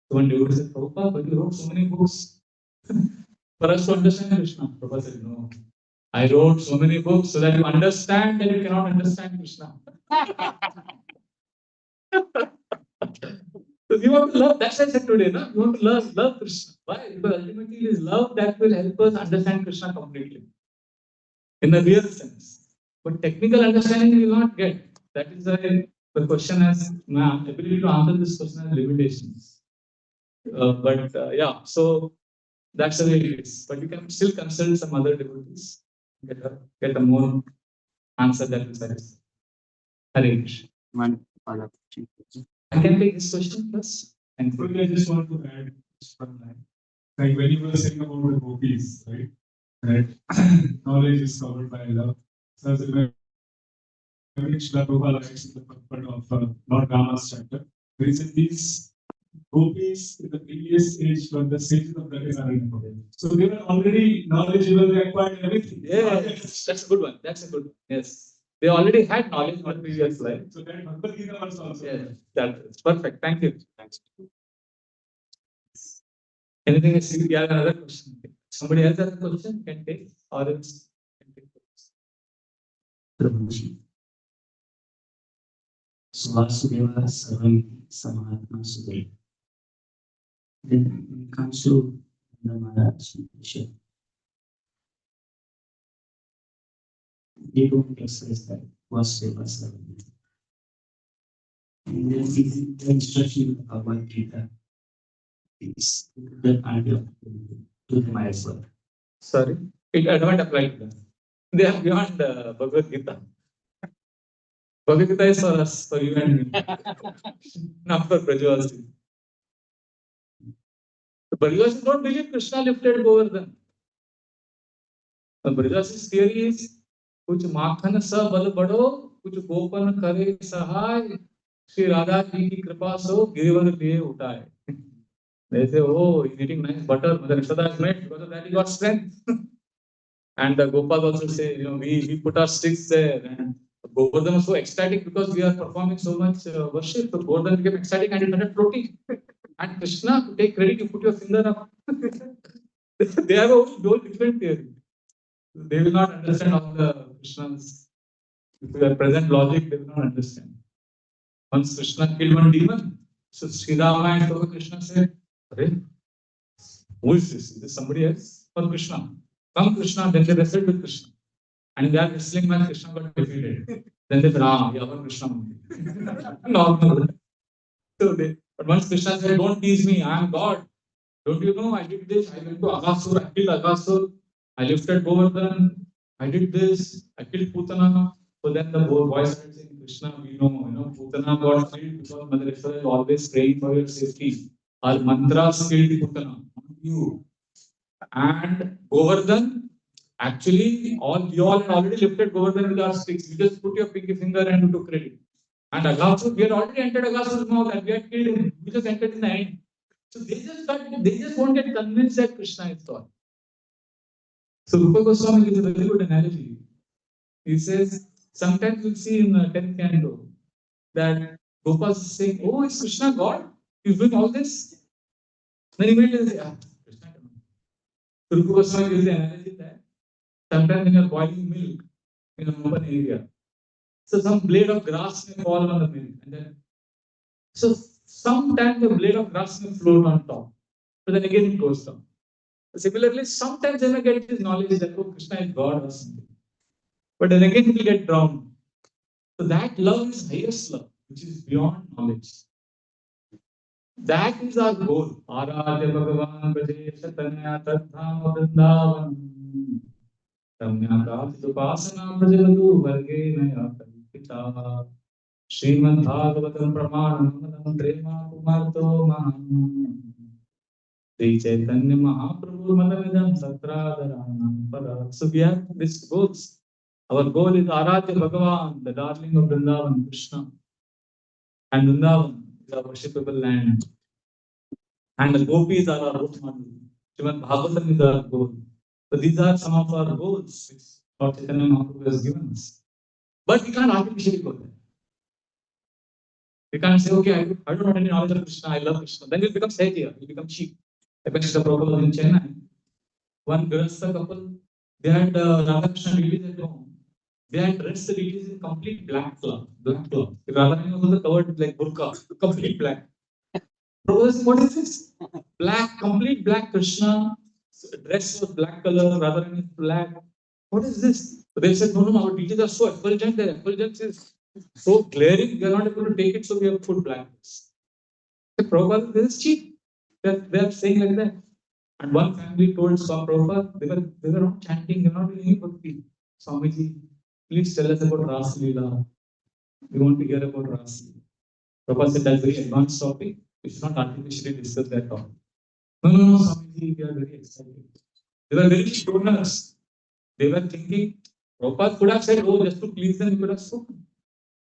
So one devotee said, Prabhupada, but you wrote so many books for us to understand Krishna. Prabhupada said, no. I wrote so many books so that you understand that you cannot understand Krishna. So we want to love, that's what I said today, no? We want to love Krishna. Why? Because ultimately it is love that will help us understand Krishna completely. In the real sense. But technical understanding we will not get. That is why the question has, my ability to answer this question has limitations. Yeah, so that's the way it is. But you can still consult some other devotees, get a more answer that will satisfy. Hare Krishna. One follow-up question. I can take this question first. And Quickly, I just want to add just one line. Like when you were saying about the gopis, right? That knowledge is covered by love. So as a which Prabhupada writes in the purport of Lord Rama's chapter, there is these gopis in the previous age were the sages of Gaganarayana. So they were already knowledgeable, they acquired everything. yes, that's a good one. That's a good one. Yes. They already had knowledge in the previous life. So that Bhagavad Gita was also. Yes, that's perfect. Thank you. Thanks. Anything else? You have another question? Somebody else has a question? Can take or else can take. Prabhuji. Vasudeva Sarvamiti Samahatma Sudeva. Then when it comes to the Maharaj, they don't express that Vasudeva Sarvamiti. And then the instruction of Bhagavad Gita is the idea to the myself. Sorry, it don't apply to them. They are beyond Bhagavad Gita. Bhagavad Gita is for us, for you and me, not for Brajavasi. The Brajavasis don't believe Krishna lifted Govardhan. The Brajavasi's theory is, कुछ माखन सा बल बढ़ो, कुछ गोपन करे सहाय, श्री राधा जी की कृपा सो गिरिवर लिए उठाए. They say, oh, he's eating nice butter. Mother Yashoda has made because of that he got strength. And the Gopal also say, we put our sticks there. And Govardhan was so ecstatic because we are performing so much worship. So Govardhan became ecstatic and he started floating. And Krishna, to take credit, you put your finger up. They have a whole different theory. They will not understand all the Krishna's. With their present logic, they will not understand. Once Krishna killed one demon, so Sri Rama and so Krishna said, who is this? Is this somebody else? Or Krishna? Come Krishna, then they wrestled with Krishna. And in that wrestling match, Krishna got defeated. Then they said, yeah, Krishna. Normal. So but once Krishna said, don't tease me, I am God. Don't you know, I did this, I went to Aghasur, I killed Aghasur, I lifted Govardhan, I did this, I killed Putana. So then the voice started saying, Krishna, we know, Putana got killed because Mother Yashoda is always praying for your safety. Our mantras killed Putana, not you. And Govardhan, actually, we all had already lifted Govardhan with our sticks. You just put your pinky finger and you took credit. And Aghasur, we had already entered Aghasur's mouth and we had killed him. We just entered in the end. So they just won't get convinced that Krishna is God. So Rupa Goswami gives a very good analogy. He says, sometimes you'll see in the 10th canto that Gopal is saying, oh, is Krishna God? He's doing all this? Then immediately they say, Krishna cannot. So Rupa Goswami gives the analogy that sometimes when you're boiling milk in an open area, so some blade of grass may fall on the milk. And then, so sometimes the blade of grass may float on top. But then again it goes down. Similarly, sometimes they may get this knowledge that Krishna is God or something. But then again it will get drowned. So that love is highest love, which is beyond knowledge. That is our goal. Aradhya Bhagavan Braje Chatanya Tatham Vrindavan Ramya Upasana Brajavadu Varge Naya Kalpita Srimad Bhagavatam Pramanam Prema Kumarto Maham Sri Chaitanya Mahaprabhu Madamidam Satradharanam Pada. So we have this goals. Our goal is Aradhya Bhagavan, the darling of Vrindavan, Krishna. And Vrindavan is our worshipable land. And the gopis are our role model. Srimad Bhagavatam is our goal. So these are some of our goals which Lord Chaitanya Mahaprabhu has given us. But we can't artificially go there. We can't say, okay, I don't want any knowledge of Krishna, I love Krishna. Then you become Saitya, you become cheap. Like when Srila Prabhupada was in Chennai, one Grahastha couple, they had Radha Krishna deities at home. They had dressed the deities in complete black cloth. Radha Krishna was covered with like burqa, complete black. Prabhupada said, what is this? Black, complete black Krishna, dress was black color, Radha Krishna is black. What is this? So they said, no, our deities are so effulgent, their effulgence is so glaring, we are not able to take it, so we have put blackness. The Prabhupada, this is cheap. They are saying like that. And one family told Swami Prabhupada, they were not chanting, they were not doing any bhakti. Swamiji, please tell us about Ras Leela. We want to hear about Ras Leela. Prabhupada said, that's a very advanced topic. We should not artificially discuss that topic. No, Swamiji, we are very excited. They were very stoners. They were thinking, Prabhupada could have said, oh, just to please them, he could have spoken.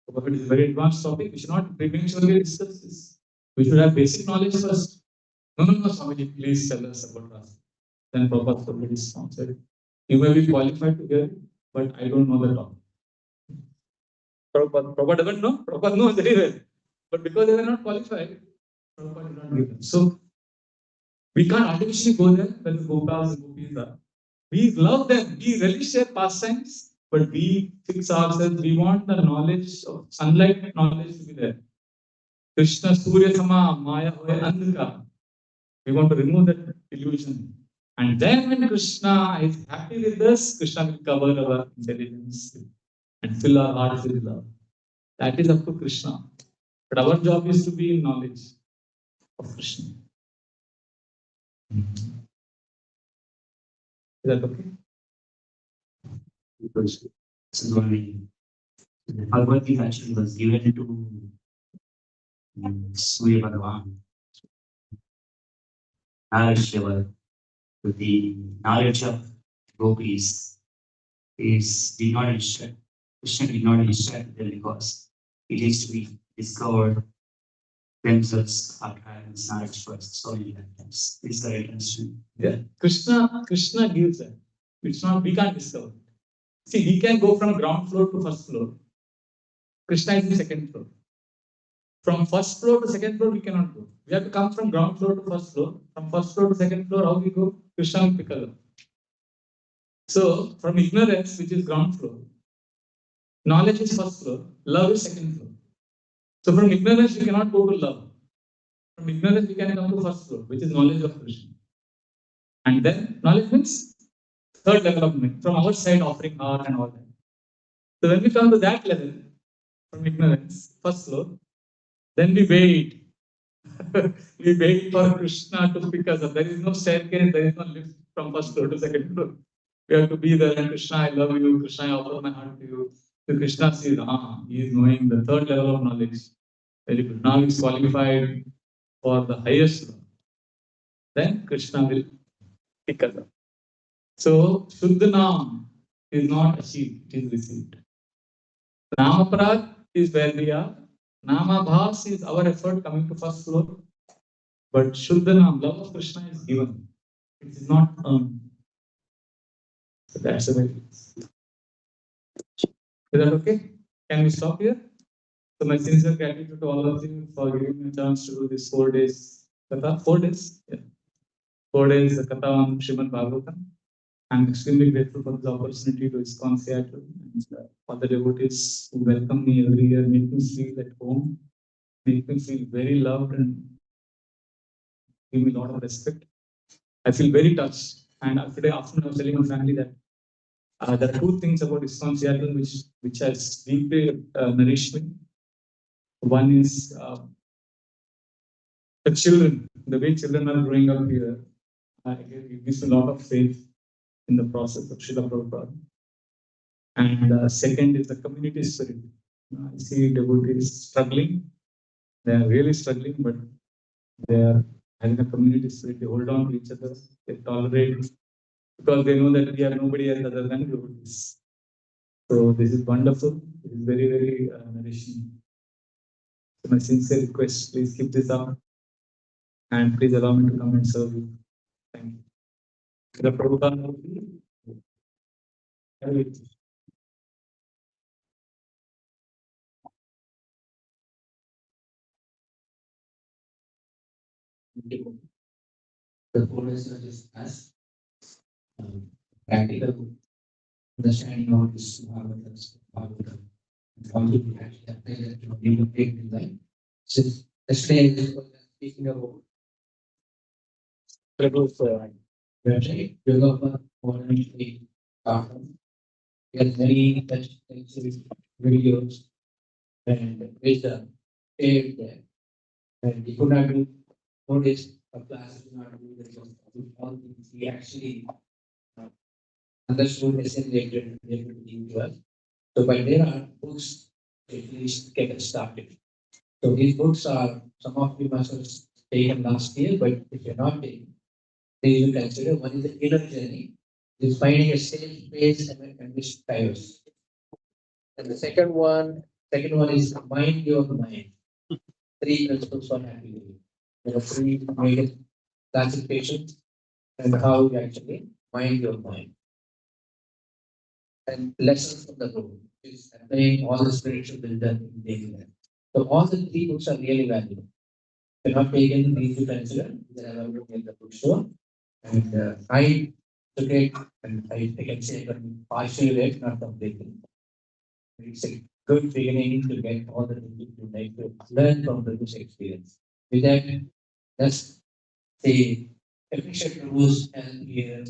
But it is a very advanced topic. We should not prematurely discuss this. We should have basic knowledge first. No, Swamiji, please tell us about us. Then Prabhupada told his song said, you may be qualified to hear it, but I don't know the topic. Prabhupada doesn't know. Prabhupada knows very well. But because they were not qualified, Prabhupada did not give them. So we can't artificially go there when the Gopas and Gopis are. We love them, we relish their pastimes, but we fix ourselves, we want the knowledge of sunlight knowledge to be there. Krishna Surya Sama Maya Hoya Andhaka. We want to remove that illusion. And then when Krishna is happy with us, Krishna will cover our intelligence and fill our hearts with love. That is up to Krishna. But our job is to be in knowledge of Krishna. Is that okay? Because this is only the Bhagavad Gita actually was given to Surya Bhagavan. Narashava, with the knowledge of gopis, did not instruct, Krishna did not instruct them because it is to be discovered themselves after having this knowledge first. So many times. Is the right understanding? Yeah. Krishna gives that. It's not, we can't discover. See, we can go from ground floor to first floor. Krishna is the second floor. From first floor to second floor, we cannot go. We have to come from ground floor to first floor. From first floor to second floor, how we go? Krishna will pick us up. So, from ignorance, which is ground floor, knowledge is first floor, love is second floor. So, from ignorance, we cannot go to love. From ignorance, we can come to first floor, which is knowledge of Krishna. And then, knowledge means third level of knowledge, from our side, offering heart and all that. So, when we come to that level, from ignorance, first floor, then we wait. We wait for Krishna to pick us up. There is no staircase, there is no lift from first floor to second floor. We have to be there and Krishna, I love you. Krishna, I offer my heart to you. So Krishna says, he is knowing the third level of knowledge. Very good. Now he is qualified for the highest level. Then Krishna will pick us up. So Shuddha Nam is not achieved, it is received. Namaprad is where we are. Namabhas is our effort coming to first floor. But Shuddhanam, love of Krishna is given. It is not earned. So that's the way it is. Is that okay? Can we stop here? So my sincere gratitude to all of you for giving me a chance to do this 4 days Katha. 4 days? Yeah. 4 days Katha on Srimad Bhagavatam. I'm extremely grateful for this opportunity to ISKCON Seattle and all the devotees who welcome me every year, make me feel at home, make me feel very loved and give me a lot of respect. I feel very touched. And today afternoon, I was telling my family that there are 2 things about ISKCON Seattle which has deeply nourished me. One is the children, the way children are growing up here. It gives me a lot of faith in the process of Srila Prabhupada. And second is the community spirit. I see devotees struggling. They are really struggling, but they are having a community spirit. They hold on to each other. They tolerate because they know that we are nobody else other than devotees. So this is wonderful. It is very, very nourishing. So my sincere request, please keep this up. And please allow me to come and serve you. Thank you. The Prabhupada. into the folders are just as practical understanding of this Bhagavatam, and how to actually apply that to daily daily life. So yesterday I was speaking about Prabhu's, website, Yoga modern. There are many such videos and wisdom shared there. And we could not do notice a class could not do this all things we actually understood assimilated everything to us. So but there are books at least get us started. So these books are some of you must have taken last year, but if you're not taking, please do consider one is the inner journey, is finding a safe space and this chaos. And the second one is mind your mind. Three principles for happy living. There are three major classifications and how you actually mind your mind. And lessons from the book is applying all the spiritual wisdom in daily life. So all the three books are really valuable. If you're not taken these to consider, they are available in the bookstore. And I took it and I can say I can partially read, not completely. It's a good beginning to get all the things you like to learn from the this experience. With that, that's the efficient rules and here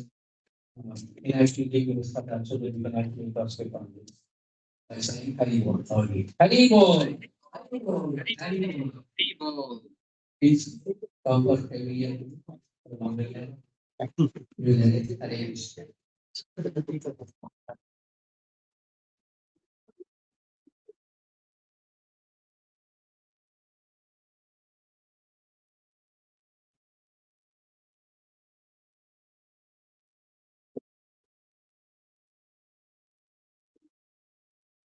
in actually giving this up so that we can actually concentrate on this. I say Haribol only. Haribol! Haribol! Haribol! Please come for every year. Along the year. You will arrange.